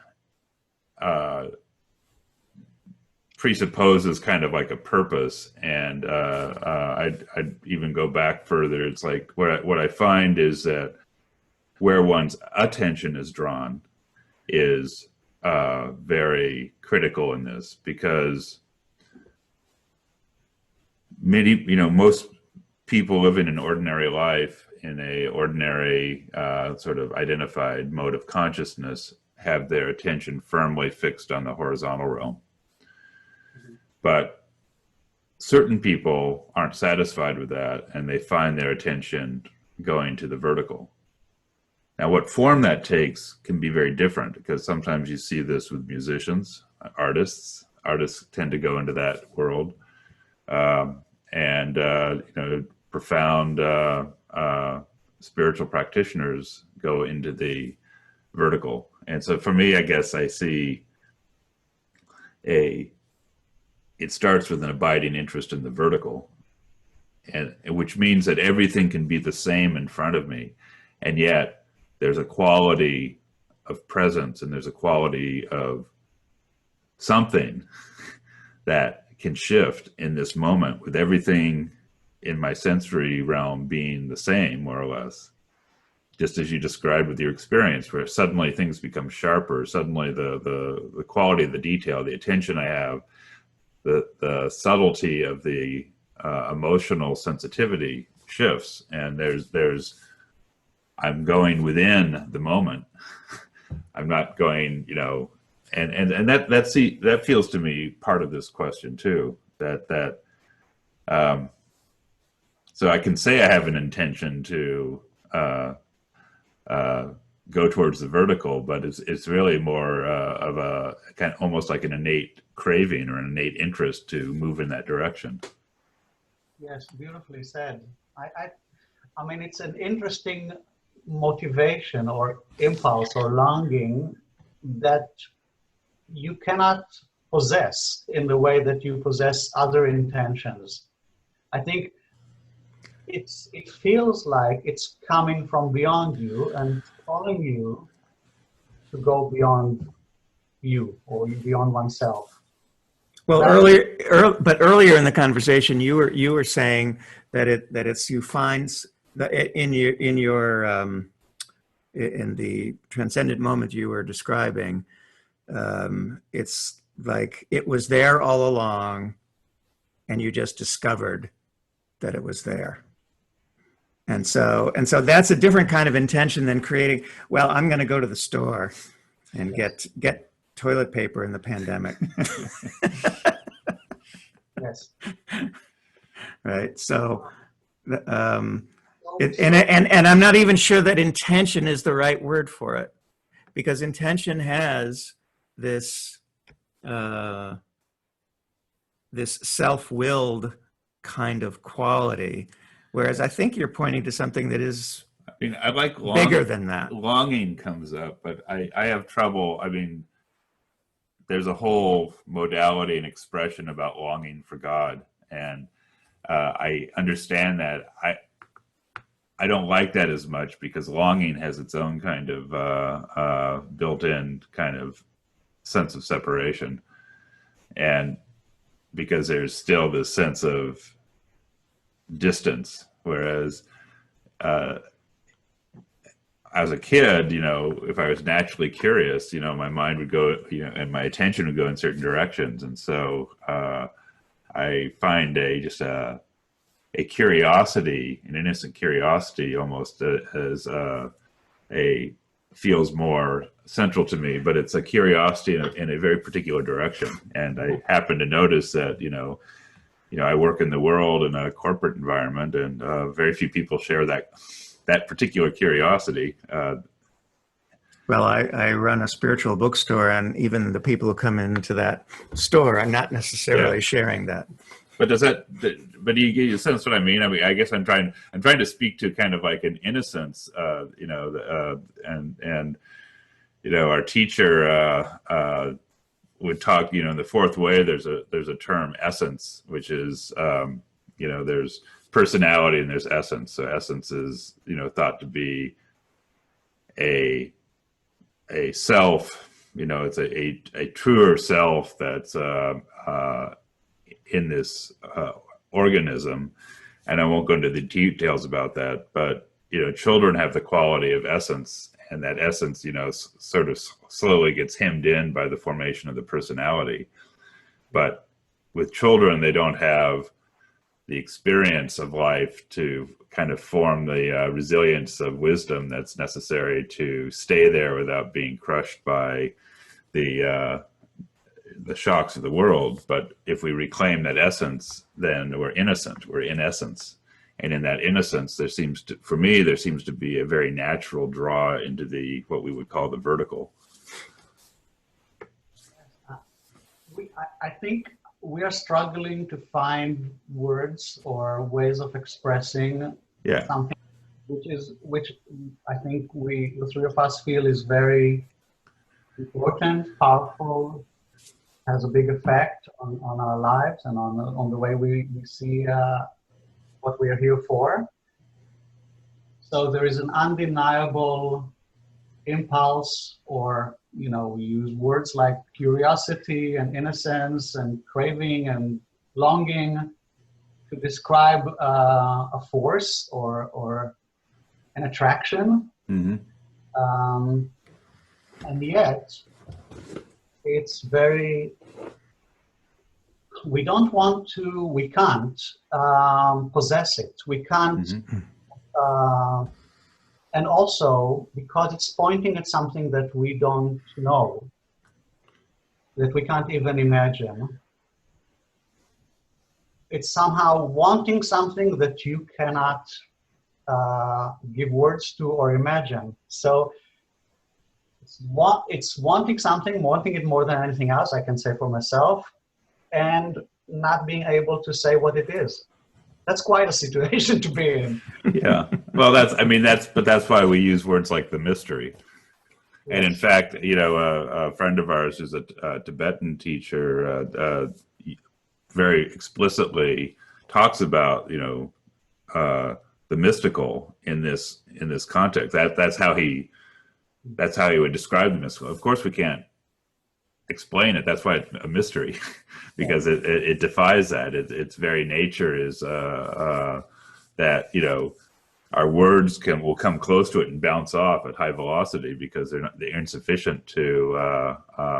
presupposes kind of like a purpose, and I'd even go back further. It's like what I find is that where one's attention is drawn is very critical in this, because most people living an ordinary life in a ordinary sort of identified mode of consciousness have their attention firmly fixed on the horizontal realm. But certain people aren't satisfied with that, and they find their attention going to the vertical. Now, what form that takes can be very different, because sometimes you see this with musicians, artists. Artists tend to go into that world. Profound spiritual practitioners go into the vertical. And so for me, I guess I see it starts with an abiding interest in the vertical, and which means that everything can be the same in front of me, and yet there's a quality of presence and there's a quality of something that can shift in this moment, with everything in my sensory realm being the same, more or less, just as you described with your experience, where suddenly things become sharper, suddenly the quality of the detail, the attention I have, the subtlety of the emotional sensitivity shifts, and I'm going within the moment. I'm not going, and that feels to me part of this question too. So I can say I have an intention to go towards the vertical, but it's really more of a kind of almost like an innate craving or an innate interest to move in that direction. Yes, beautifully said. I mean, it's an interesting motivation or impulse or longing that you cannot possess in the way that you possess other intentions. I think it feels like it's coming from beyond you and calling you to go beyond you or beyond oneself. Well, earlier in the conversation, you were saying that it's you find in the transcendent moment you were describing, it's like it was there all along, and you just discovered that it was there. And so that's a different kind of intention than creating, well, I'm going to go to the store and get toilet paper in the pandemic. Yes. Right. So, and I'm not even sure that intention is the right word for it, because intention has this self-willed kind of quality, whereas I think you're pointing to something that is I like bigger than that. Longing comes up, but I have trouble. There's a whole modality and expression about longing for God, and I understand that. I don't like that as much, because longing has its own kind of built-in kind of sense of separation, and because there's still this sense of distance, whereas as a kid, if I was naturally curious, my mind would go, and my attention would go in certain directions. And so I find just a curiosity, an innocent curiosity, almost as feels more central to me, but it's a curiosity in a very particular direction. And I happen to notice that, I work in the world in a corporate environment, and very few people share that particular curiosity. Well, I run a spiritual bookstore, and even the people who come into that store are not necessarily Yeah. sharing that. But but do you get a sense what I mean? I mean, I guess I'm trying to speak to kind of like an innocence, and our teacher would talk, in the fourth way, there's a term essence, which is, there's personality and there's essence. So essence is, thought to be a self, it's a truer self that's in this organism. And I won't go into the details about that, but children have the quality of essence, and that essence, sort of slowly gets hemmed in by the formation of the personality. But with children, they don't have the experience of life to kind of form the resilience of wisdom that's necessary to stay there without being crushed by the shocks of the world. But if we reclaim that essence, then we're innocent. We're in essence. And in that innocence, there seems to be a very natural draw into what we would call the vertical. I think we are struggling to find words or ways of expressing something, which I think the three of us feel is very important, powerful, has a big effect on our lives and on the way we see what we are here for. So there is an undeniable impulse, or we use words like curiosity and innocence and craving and longing to describe a force or an attraction. Mm-hmm. And yet it's we don't want to, we can't possess it. We can't, Mm-hmm. And also because it's pointing at something that we don't know, that we can't even imagine. It's somehow wanting something that you cannot give words to or imagine. So it's wanting something, wanting it more than anything else, I can say for myself, and not being able to say what it is. That's quite a situation to be in. Yeah. Well, that's why we use words like the mystery. Yes. And in fact, a friend of ours who's a Tibetan teacher very explicitly talks about, the mystical in this context. That's how he would describe the mystical. Of course, we can't explain it. That's why it's a mystery, because it defies that. Its very nature is that our words will come close to it and bounce off at high velocity because they're insufficient to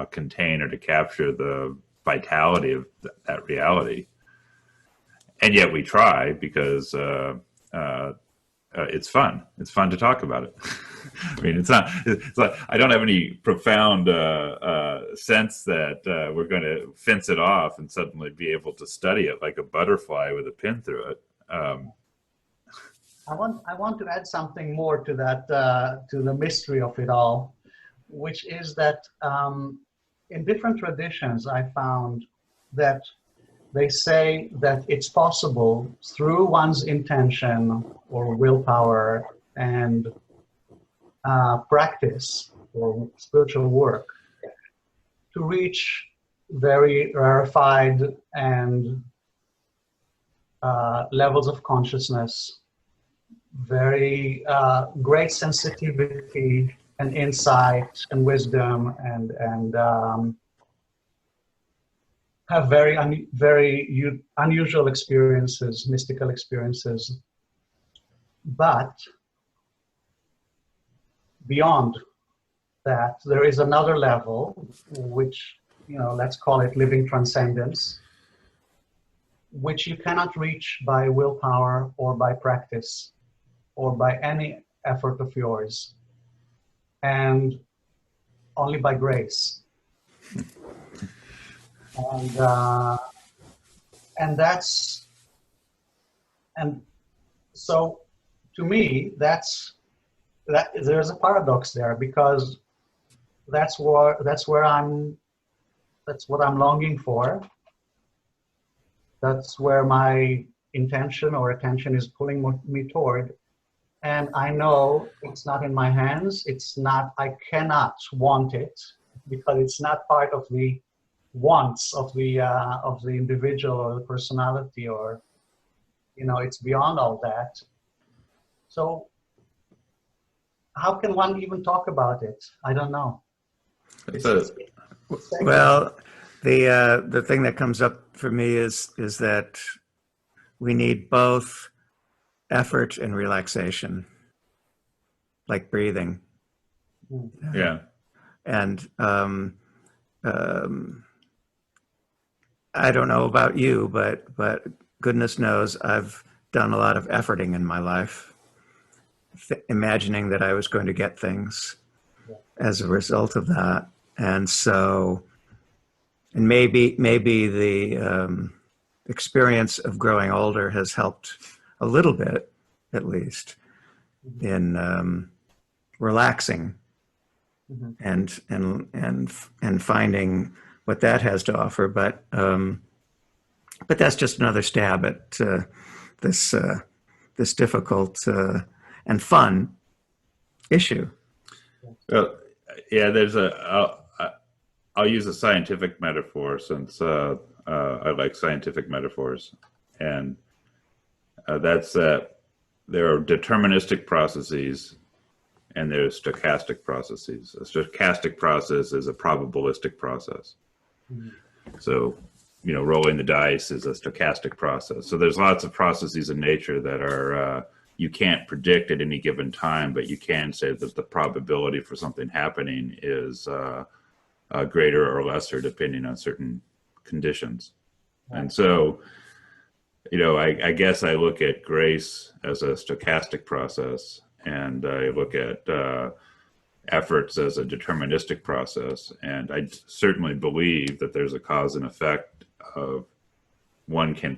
contain or to capture the vitality of that reality. And yet we try because it's fun. It's fun to talk about it. I mean, it's like I don't have any profound sense that we're going to fence it off and suddenly be able to study it like a butterfly with a pin through it. I want to add something more to that, to the mystery of it all, which is that in different traditions, I found that they say that it's possible through one's intention or willpower and practice or spiritual work to reach very rarefied and levels of consciousness, very great sensitivity and insight and wisdom, and have very unusual experiences, mystical experiences. But beyond that, there is another level, which, let's call it living transcendence, which you cannot reach by willpower or by practice or by any effort of yours, and only by grace. And so to me, that there's a paradox there, because that's what I'm longing for. That's where my intention or attention is pulling me toward. And I know it's not in my hands. It's not, I cannot want it because it's not part of the wants of the individual or the personality, or, you know, it's beyond all that. So how can one even talk about it? I don't know. Well, the thing that comes up for me is that we need both effort and relaxation, like breathing. Yeah. And I don't know about you, but goodness knows I've done a lot of efforting in my life, imagining that I was going to get things as a result of that. And so, and maybe the experience of growing older has helped a little bit, at least, in relaxing and finding what that has to offer. But that's just another stab at this difficult and fun issue. Well, yeah, I'll use a scientific metaphor, since I like scientific metaphors, and that's that there are deterministic processes and there's stochastic processes. A stochastic process is a probabilistic process. So, you know, rolling the dice is a stochastic process. So there's lots of processes in nature that are you can't predict at any given time, but you can say that the probability for something happening is greater or lesser depending on certain conditions. And so, you know, I guess I look at grace as a stochastic process, and I look at efforts as a deterministic process. And I certainly believe that there's a cause and effect of one can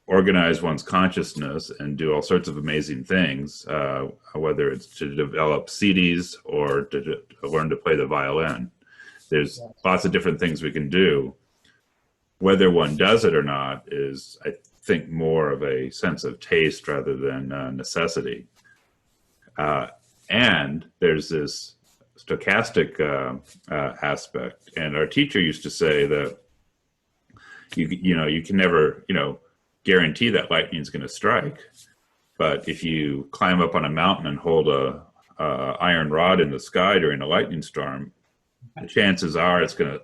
organize one's consciousness and do all sorts of amazing things, whether it's to develop CDs or to learn to play the violin. There's lots of different things we can do. Whether one does it or not is, I think, more of a sense of taste rather than necessity. And there's this stochastic aspect. And our teacher used to say that you can never, guarantee that lightning is going to strike. But if you climb up on a mountain and hold a iron rod in the sky during a lightning storm, the chances are it's going to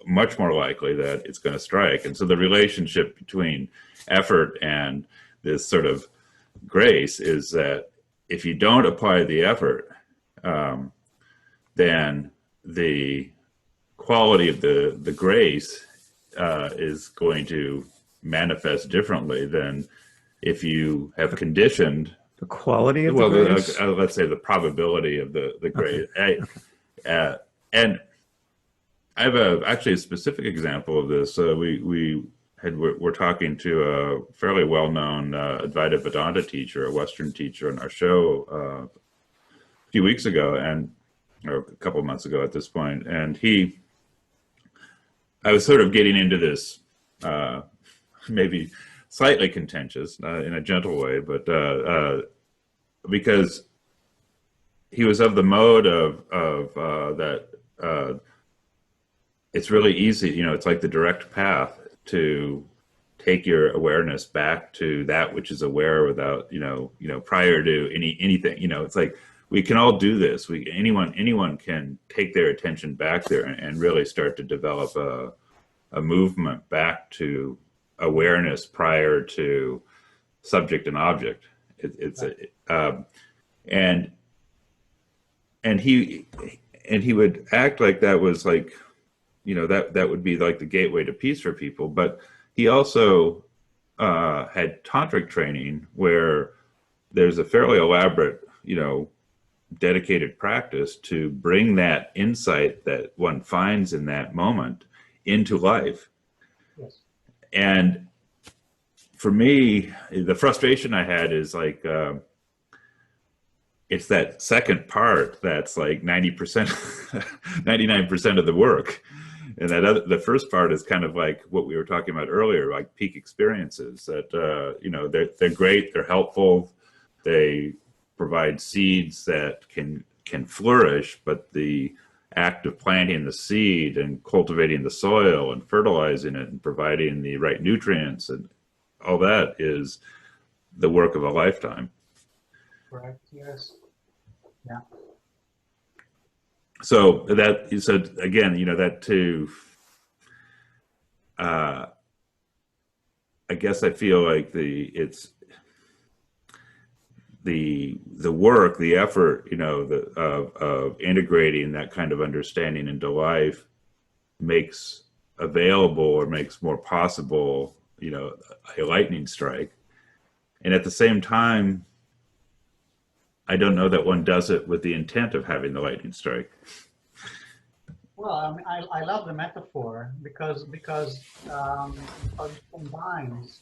much more likely that it's going to strike. And so the relationship between effort and this sort of grace is that if you don't apply the effort, then the quality of the grace is going to manifest differently than if you have conditioned the quality of the grace. Let's say the probability of the grace. Okay. And I have actually a specific example of this. We're talking to a fairly well-known Advaita Vedanta teacher, a Western teacher, on our show a few weeks ago, or a couple of months ago at this point. And I was sort of getting into this, maybe slightly contentious, in a gentle way, but because he was of the mode of that it's really easy, it's like the direct path to take your awareness back to that which is aware without, prior to anything, it's like we can all do this. Anyone can take their attention back there and really start to develop a movement back to awareness prior to subject and object. And he would act like that was like, that would be like the gateway to peace for people. But he also had tantric training where there's a fairly elaborate, dedicated practice to bring that insight that one finds in that moment into life. Yes. And for me, the frustration I had is like, it's that second part that's like 90%, 99% of the work. And the first part is kind of like what we were talking about earlier, like peak experiences that, you know, they're great, they're helpful, they provide seeds that can flourish, but the act of planting the seed and cultivating the soil and fertilizing it and providing the right nutrients and all that is the work of a lifetime. Correct. Yes. Yeah. So that you said again, you know, that too. I guess I feel like the work, the effort, you know, of integrating that kind of understanding into life makes available or makes more possible, you know, a lightning strike. And at the same time, I don't know that one does it with the intent of having the lightning strike. Well, I mean, I love the metaphor because it combines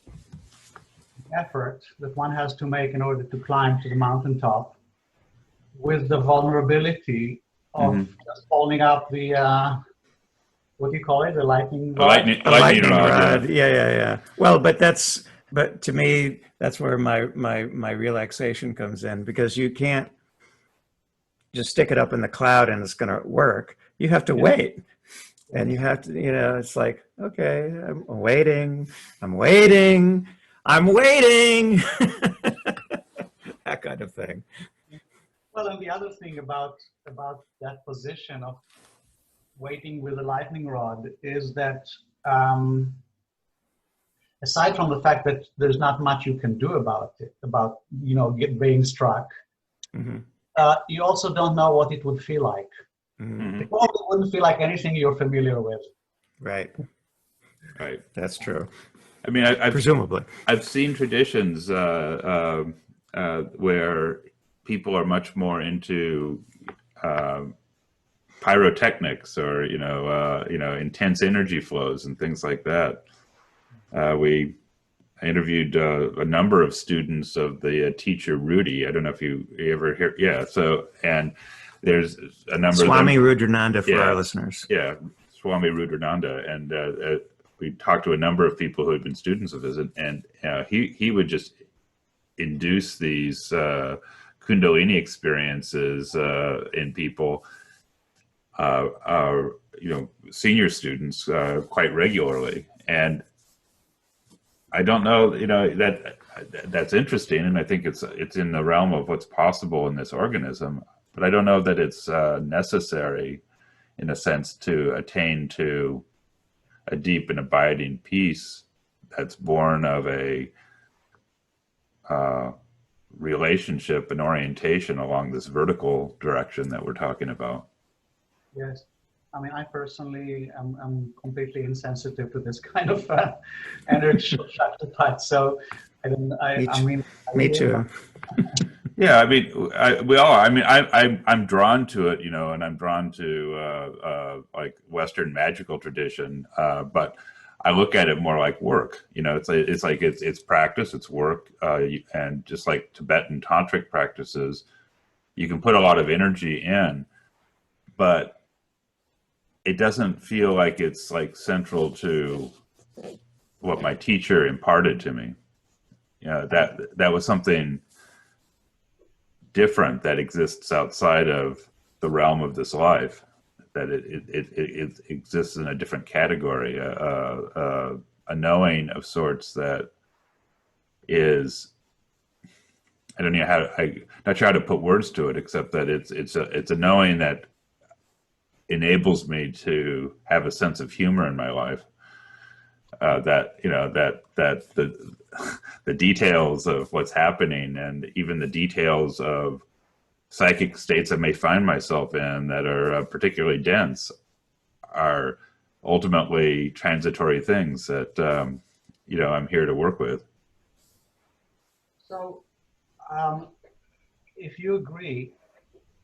effort that one has to make in order to climb to the mountaintop with the vulnerability of just holding up the what do you call it, the lightning rod? A lightning rod. Yeah. Yeah. Well, but to me, that's where my relaxation comes in, because you can't just stick it up in the cloud and it's going to work. You have to wait. And you have to, you know, it's like, okay, I'm waiting. That kind of thing. Well, and the other thing about that position of waiting with a lightning rod is that aside from the fact that there's not much you can do about it, about, you know, being struck, you also don't know what it would feel like. It probably wouldn't feel like anything you're familiar with. Right. That's true. I mean, presumably, I've seen traditions where people are much more into pyrotechnics or you know intense energy flows and things like that. I interviewed a number of students of the teacher Rudy. I don't know if you ever hear. Yeah. So and there's a number Swami of Varadananda for our listeners. Yeah, Swami Varadananda, and we talked to a number of people who had been students of his, and he would just induce these Kundalini experiences in people, you know, senior students quite regularly, and I don't know, you know, that's interesting, and I think it's in the realm of what's possible in this organism. But I don't know that it's necessary, in a sense, to attain to a deep and abiding peace that's born of a relationship and orientation along this vertical direction that we're talking about. Yes. I mean, I personally am completely insensitive to this kind of energy type. So me too. Yeah, I mean, we all. I mean, I'm drawn to it, you know, and I'm drawn to like Western magical tradition, but I look at it more like work. You know, it's practice, it's work, and just like Tibetan tantric practices, you can put a lot of energy in, but it doesn't feel like it's like central to what my teacher imparted to me. You know, that was something different that exists outside of the realm of this life, that it exists in a different category, a knowing of sorts that is, I don't know how, I'm not sure how to put words to it, except that it's a knowing that enables me to have a sense of humor in my life, that, you know, that the details of what's happening and even the details of psychic states I may find myself in that are particularly dense are ultimately transitory things that, you know, I'm here to work with. So, if you agree,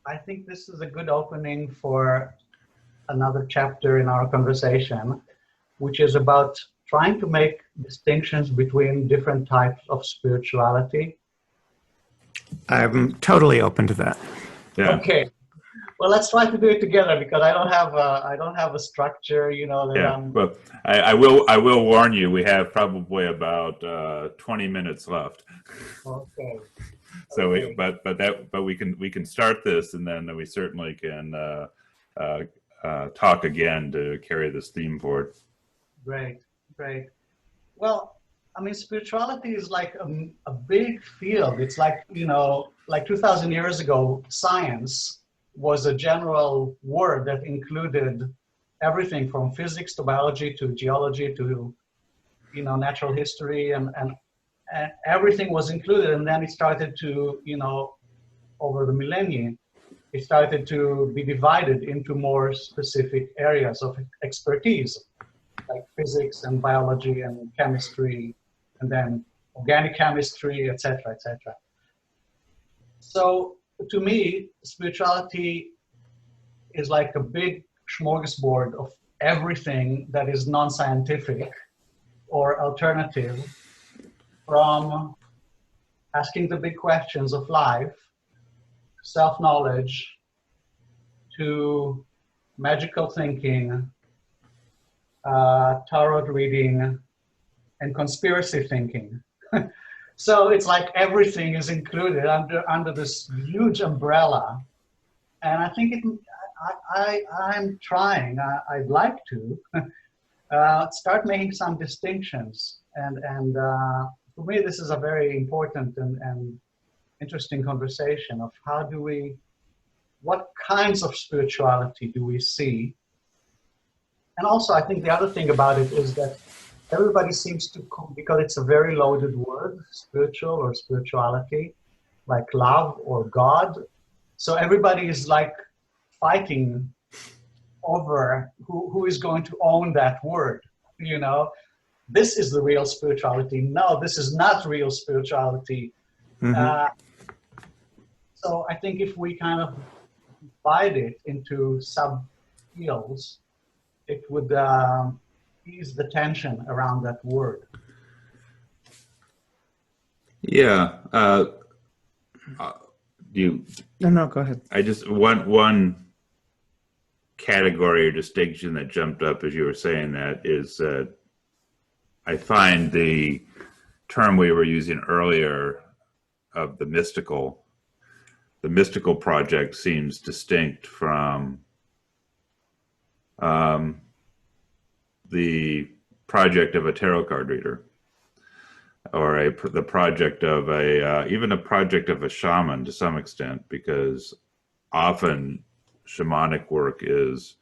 I think this is a good opening for another chapter in our conversation, which is about trying to make distinctions between different types of spirituality. I'm totally open to that. Yeah. Okay. Well, let's try to do it together because I don't have a structure, you know, that Yeah. I'm. Well, I will warn you. We have probably about 20 minutes left. Okay. So, Okay. but we can start this, and then we certainly can talk again to carry this theme forward. Great. Great. Well, I mean, spirituality is like a big field. It's like, you know, like 2,000 years ago, science was a general word that included everything from physics to biology to geology to, you know, natural history and everything was included. And then it started to, you know, over the millennia, it started to be divided into more specific areas of expertise, like physics and biology and chemistry, and then organic chemistry, etc., etc. So to me, spirituality is like a big smorgasbord of everything that is non-scientific or alternative, from asking the big questions of life, self-knowledge, to magical thinking, tarot reading, and conspiracy thinking. So it's like everything is included under this huge umbrella. And I think I'm trying, I'd like to start making some distinctions. And for me, this is a very important and interesting conversation of how do we, what kinds of spirituality do we see? And also, I think the other thing about it is that everybody seems to, because it's a very loaded word, spiritual or spirituality, like love or God. So everybody is like fighting over who is going to own that word. You know, this is the real spirituality. No, this is not real spirituality. Mm-hmm. So I think if we kind of divide it into sub-fields, it would ease the tension around that word. Yeah. No, go ahead. I just one category or distinction that jumped up as you were saying that is that I find the term we were using earlier of the mystical project seems distinct from the project of a tarot card reader, or the project of even a project of a shaman to some extent, because often shamanic work is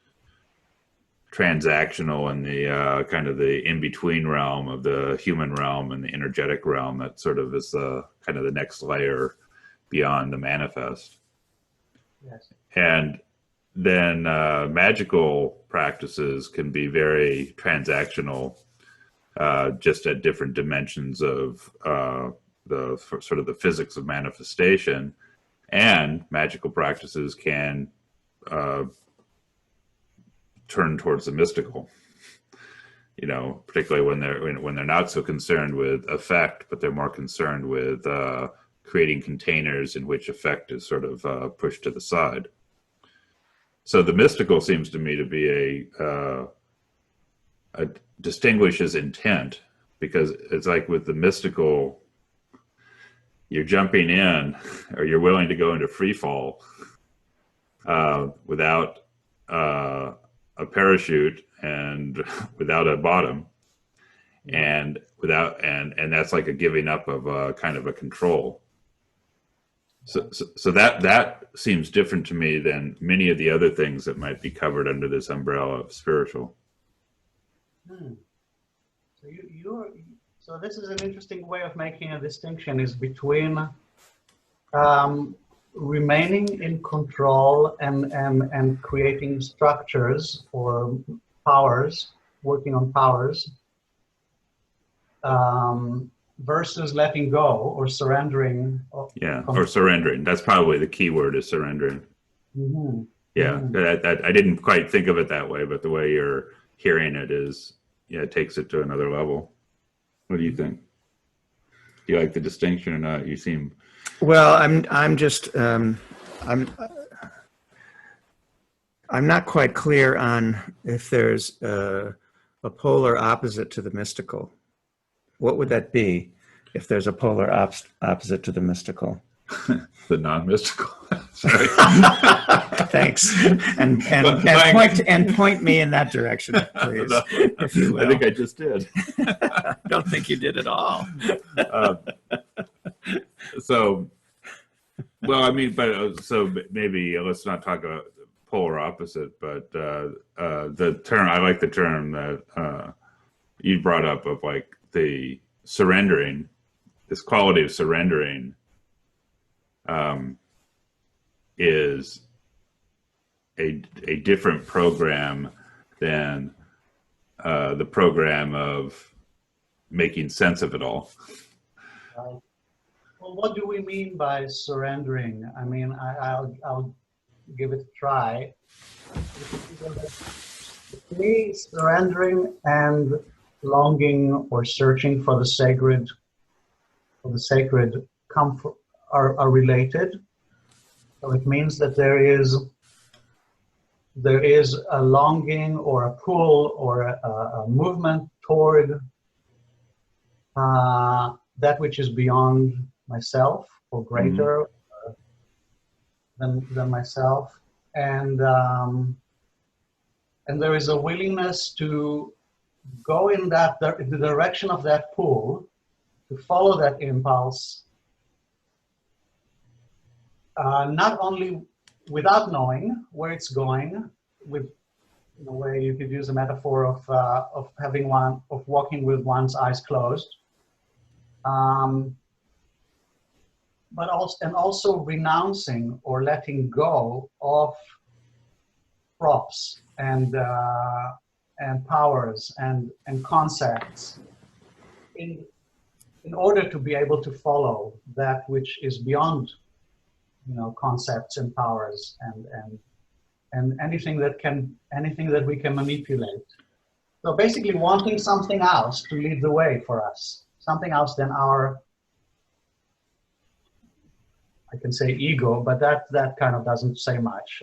transactional in the kind of the in-between realm of the human realm and the energetic realm that sort of is the kind of the next layer beyond the manifest. Yes. And then magical practices can be very transactional, just at different dimensions of the sort of the physics of manifestation. And magical practices can turn towards the mystical, you know, particularly when they're not so concerned with effect, but they're more concerned with creating containers in which effect is sort of pushed to the side. So the mystical seems to me to be a distinguishes intent, because it's like with the mystical, you're jumping in, or you're willing to go into free fall without a parachute and without a bottom, and that's like a giving up of a kind of a control. So that seems different to me than many of the other things that might be covered under this umbrella of spiritual. So this is an interesting way of making a distinction, is between remaining in control and creating structures or powers, working on powers, versus letting go or surrendering. Or surrendering. That's probably the key word, is surrendering. Mm-hmm. Yeah, mm-hmm. I didn't quite think of it that way, but the way you're hearing it is, yeah, it takes it to another level. What do you think? Do you like the distinction or not? You seem Well, I'm just I'm not quite clear on if there's a polar opposite to the mystical. What would that be if there's a polar opposite to the mystical? The non-mystical. Sorry. Thanks, and point me in that direction, please, No, if you will. I think I just did. I don't think you did at all. So, well, I mean, but so maybe let's not talk about polar opposite, but the term, I like the term that you brought up of like the surrendering, this quality of surrendering is a different program than the program of making sense of it all. Well, what do we mean by surrendering? I mean, I'll give it a try. To me, surrendering and longing or searching for the sacred comfort are related. So it means that there is a longing or a pull or a movement toward that which is beyond myself or greater than myself, and there is a willingness to go in the direction of that pull, to follow that impulse, not only without knowing where it's going, in a way you could use a metaphor of walking with one's eyes closed, but also renouncing or letting go of props and powers and concepts in order to be able to follow that which is beyond, concepts and powers and anything that we can manipulate. So basically wanting something else to lead the way for us, something else than our, I can say ego, but that kind of doesn't say much.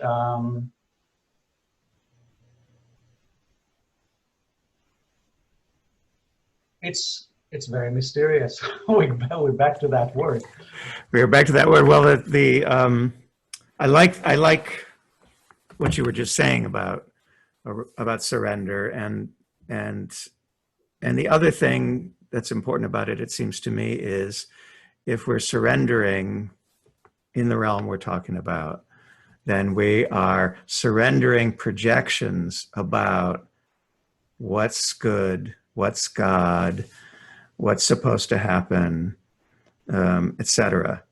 It's very mysterious. We're back to that word. We're back to that word. Well, I like what you were just saying about surrender, and the other thing that's important about it, it seems to me, is if we're surrendering in the realm we're talking about, then we are surrendering projections about what's good, what's God, what's supposed to happen, etc.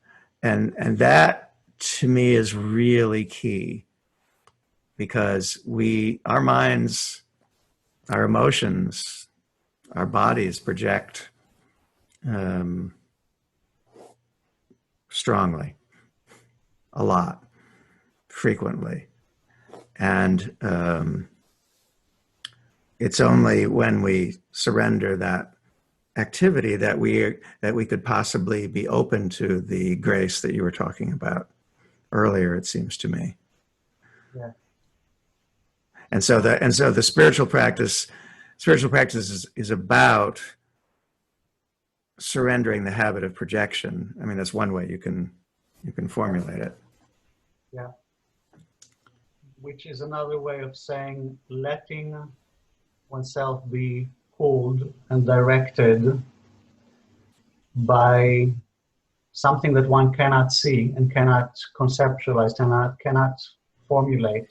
And that to me is really key, because our minds, our emotions, our bodies project strongly, a lot, frequently. And it's only when we surrender that activity that we could possibly be open to the grace that you were talking about earlier, it seems to me. Yeah. And so the spiritual practice is about surrendering the habit of projection. I mean, that's one way you can formulate it. Yeah. Which is another way of saying letting oneself be pulled and directed by something that one cannot see and cannot conceptualize, cannot formulate,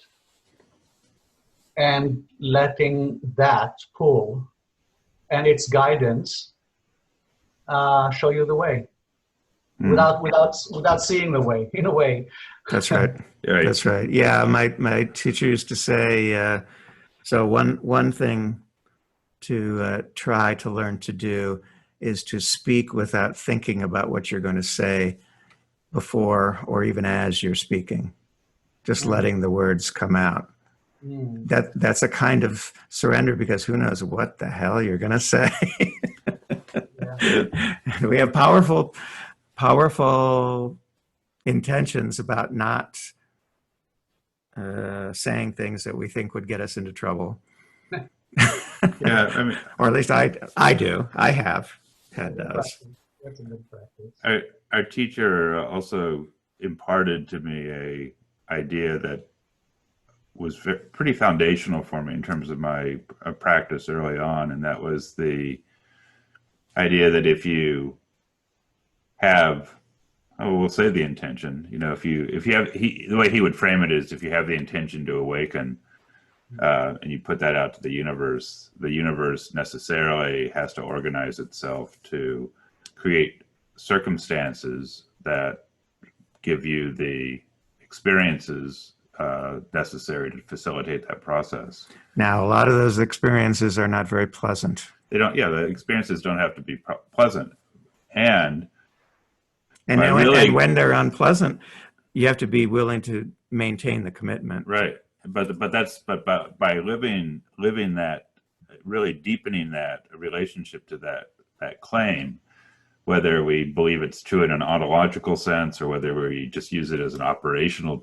and letting that pull and its guidance show you the way, without seeing the way, in a way. That's right. Right. That's right. Yeah, my teacher used to say, so one thing to try to learn to do is to speak without thinking about what you're going to say before or even as you're speaking, just letting the words come out. That's a kind of surrender, because who knows what the hell you're going to say. And we have powerful intentions about not saying things that we think would get us into trouble. Yeah, I mean, or at least I do. I have had those. That's a good practice. our teacher also imparted to me a idea that was pretty foundational for me in terms of my practice early on, and that was the idea that if you have, oh, we'll say the intention, you know, if you have, the way he would frame it is, if you have the intention to awaken, and you put that out to the universe necessarily has to organize itself to create circumstances that give you the experiences necessary to facilitate that process. Now, a lot of those experiences are not very pleasant. They don't, yeah, the experiences don't have to be pleasant. And when they're unpleasant, you have to be willing to maintain the commitment. Right. But by living that, really deepening that relationship to that claim, whether we believe it's true in an ontological sense or whether we just use it as an operational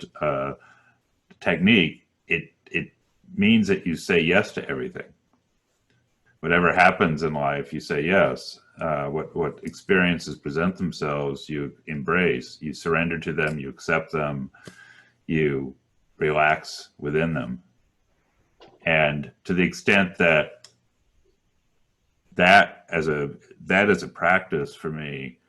technique, it means that you say yes to everything. Whatever happens in life, you say yes. What experiences present themselves, you embrace, you surrender to them, you accept them, you relax within them. And to the extent that as a practice for me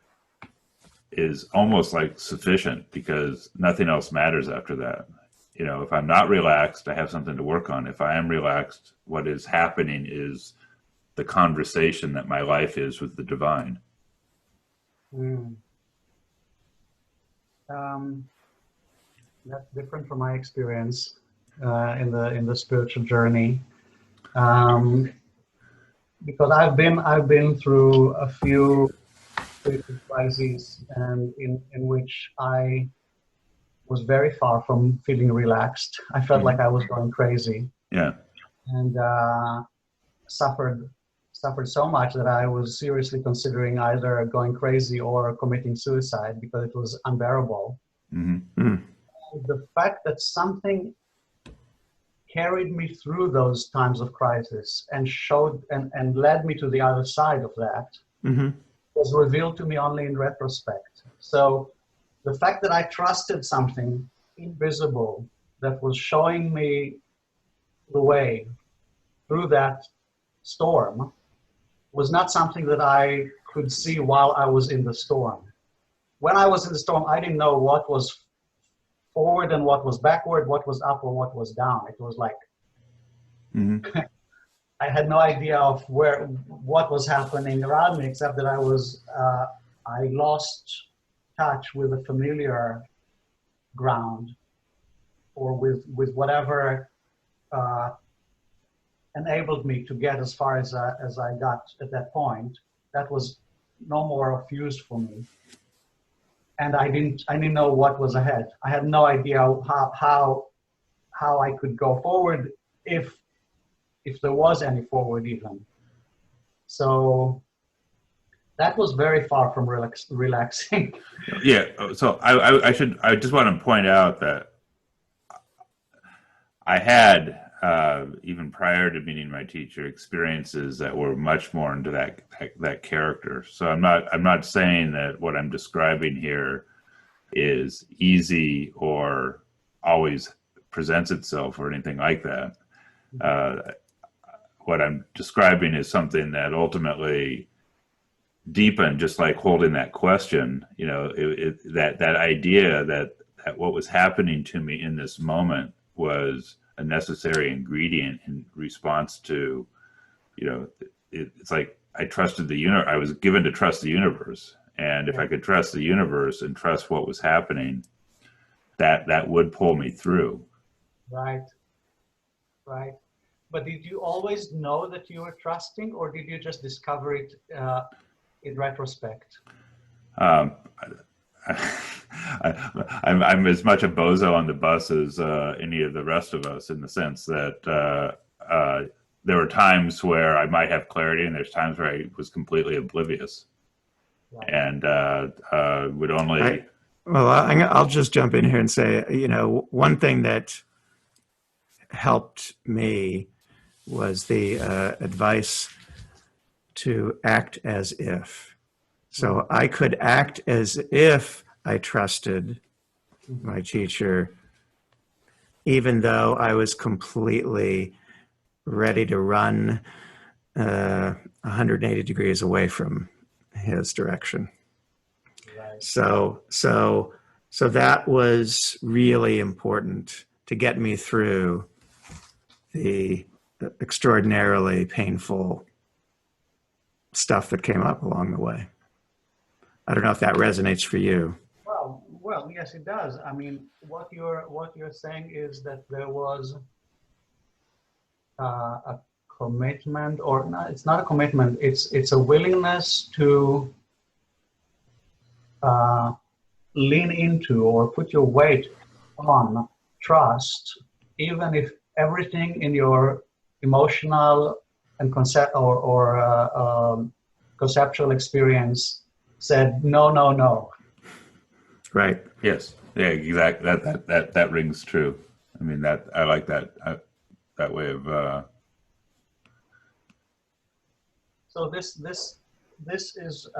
is almost like sufficient, because nothing else matters after that. You know, if I'm not relaxed, I have something to work on. If I am relaxed, what is happening is the conversation that my life is with the divine. That's different from my experience in the spiritual journey, because I've been through a few spiritual crises, and in which I was very far from feeling relaxed. I felt like I was going crazy. Yeah. And suffered so much that I was seriously considering either going crazy or committing suicide, because it was unbearable. The fact that something carried me through those times of crisis and showed and led me to the other side of that was revealed to me only in retrospect. So the fact that I trusted something invisible that was showing me the way through that storm was not something that I could see while I was in the storm. When I was in the storm, I didn't know what was forward and what was backward, what was up or what was down. It was like, I had no idea of what was happening around me, except that I lost touch with the familiar ground, or with whatever enabled me to get as far as I got at that point. That was no more of use for me. And I didn't know what was ahead. I had no idea how I could go forward, if there was any forward even. So that was very far from relaxing. Yeah. So I just want to point out that I had, even prior to meeting my teacher, experiences that were much more into that character. So I'm not saying that what I'm describing here is easy or always presents itself or anything like that. What I'm describing is something that ultimately deepened, just like holding that question. You know, that idea that what was happening to me in this moment was a necessary ingredient in response to, you know, it's like I trusted the universe. I was given to trust the universe, and if I could trust the universe and trust what was happening, that would pull me through. Right. But did you always know that you were trusting, or did you just discover it in retrospect? I'm as much a bozo on the bus as any of the rest of us, in the sense that there were times where I might have clarity, and there's times where I was completely oblivious, and would only Well, I'll just jump in here and say, you know, one thing that helped me was the advice to act as if. So I could act as if I trusted my teacher, even though I was completely ready to run 180 degrees away from his direction. Right. So that was really important to get me through the extraordinarily painful stuff that came up along the way. I don't know if that resonates for you. Well, yes, it does. I mean, what you're saying is that there was a commitment, or no, it's not a commitment. It's a willingness to lean into or put your weight on trust, even if everything in your emotional and conceptual experience said no, no, no. Right. Yes. Yeah. Exactly. That rings true. I mean, that I like that that way of. So this is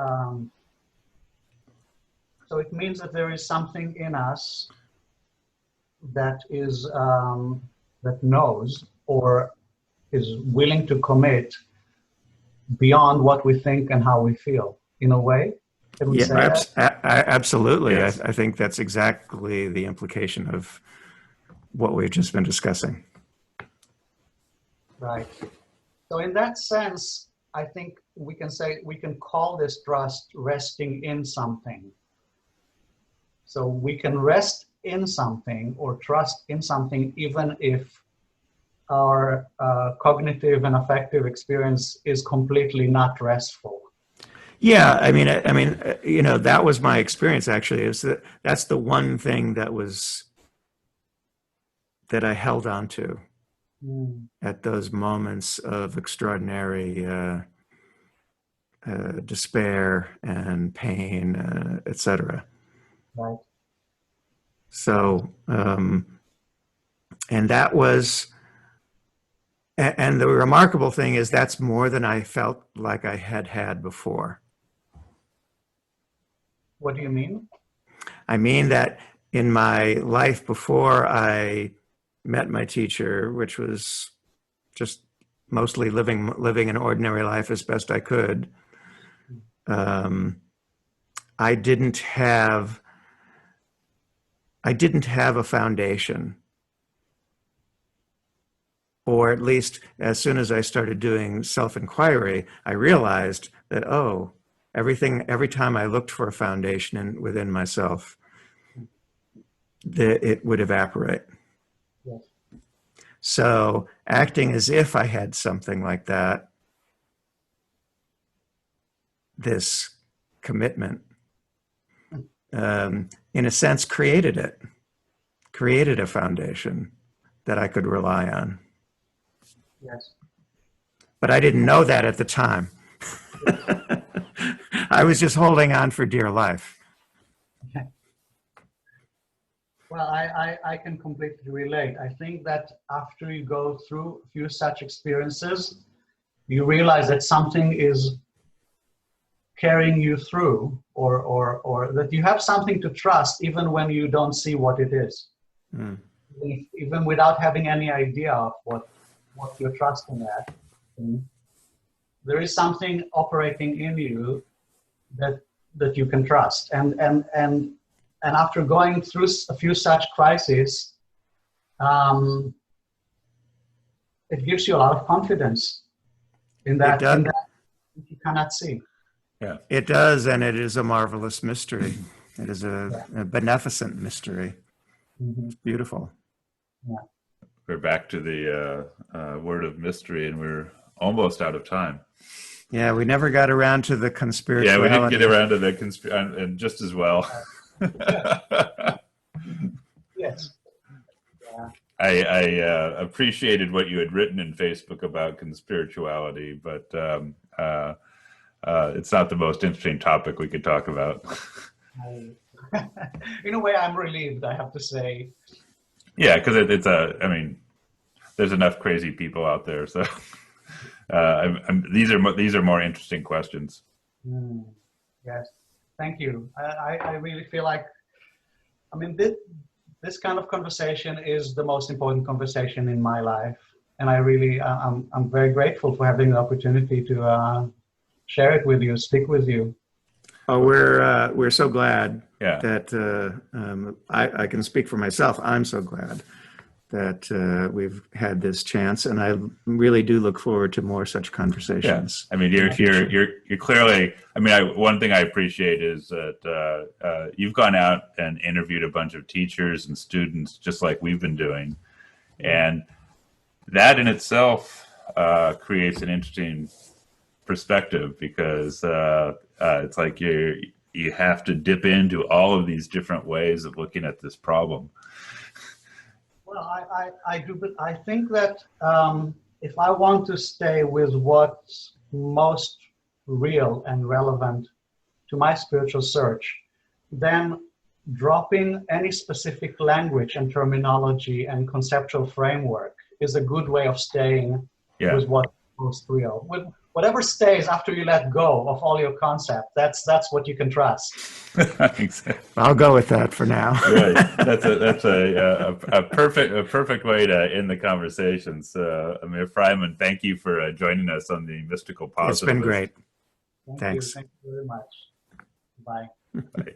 so it means that there is something in us that is that knows or is willing to commit beyond what we think and how we feel. In a way, can we say that? Absolutely. Yes. I think that's exactly the implication of what we've just been discussing. Right. So in that sense, I think we can say we can call this trust resting in something. So we can rest in something or trust in something even if our cognitive and affective experience is completely not restful. Yeah, I mean, you know, that was my experience actually. Is that that's the one thing that I held on to at those moments of extraordinary despair and pain, etc. Right. So, and that was, and the remarkable thing is that's more than I felt like I had before. What do you mean? I mean that in my life before I met my teacher, which was just mostly living an ordinary life as best I could, I didn't have a foundation. Or at least as soon as I started doing self-inquiry, I realized that, oh, every time I looked for a foundation within myself, it would evaporate. Yes. So acting as if I had something like that, this commitment, in a sense, created a foundation that I could rely on. Yes. But I didn't know that at the time. I was just holding on for dear life. Okay. Well, I can completely relate. I think that after you go through a few such experiences, you realize that something is carrying you through, or that you have something to trust even when you don't see what it is. Even without having any idea of what you're trusting at. There is something operating in you that you can trust. And after going through a few such crises, it gives you a lot of confidence in that you cannot see. Yeah, it does, and it is a marvelous mystery. It is a beneficent mystery. It's beautiful. Yeah. we're back to the word of mystery, and we're almost out of time. Yeah, we never got around to the conspiracy. Yeah, we didn't get around to the and just as well. Yes. Yeah. I appreciated what you had written in Facebook about conspirituality, but it's not the most interesting topic we could talk about. In a way, I'm relieved, I have to say. Yeah, because it's a. I mean, there's enough crazy people out there, so these are more interesting questions. Mm, yes, thank you. I really feel like, I mean, this kind of conversation is the most important conversation in my life, and I really, I'm very grateful for having the opportunity to share it with you, speak with you. Oh, we're so glad Yeah. that I can speak for myself. I'm so glad that we've had this chance, and I really do look forward to more such conversations. Yeah, I mean, you're clearly. I mean, one thing I appreciate is that you've gone out and interviewed a bunch of teachers and students, just like we've been doing, and that in itself creates an interesting perspective, because it's like you have to dip into all of these different ways of looking at this problem. Well, I do, but I think that if I want to stay with what's most real and relevant to my spiritual search, then dropping any specific language and terminology and conceptual framework is a good way of staying with what's most real. With whatever stays after you let go of all your concepts, that's what you can trust. Exactly. I'll go with that for now. Right. That's a perfect way to end the conversation. So, Amir Freimann, thank you for joining us on the Mystical Positivist. It's been great. Thank Thanks. you. Thank you very much. Bye. Bye.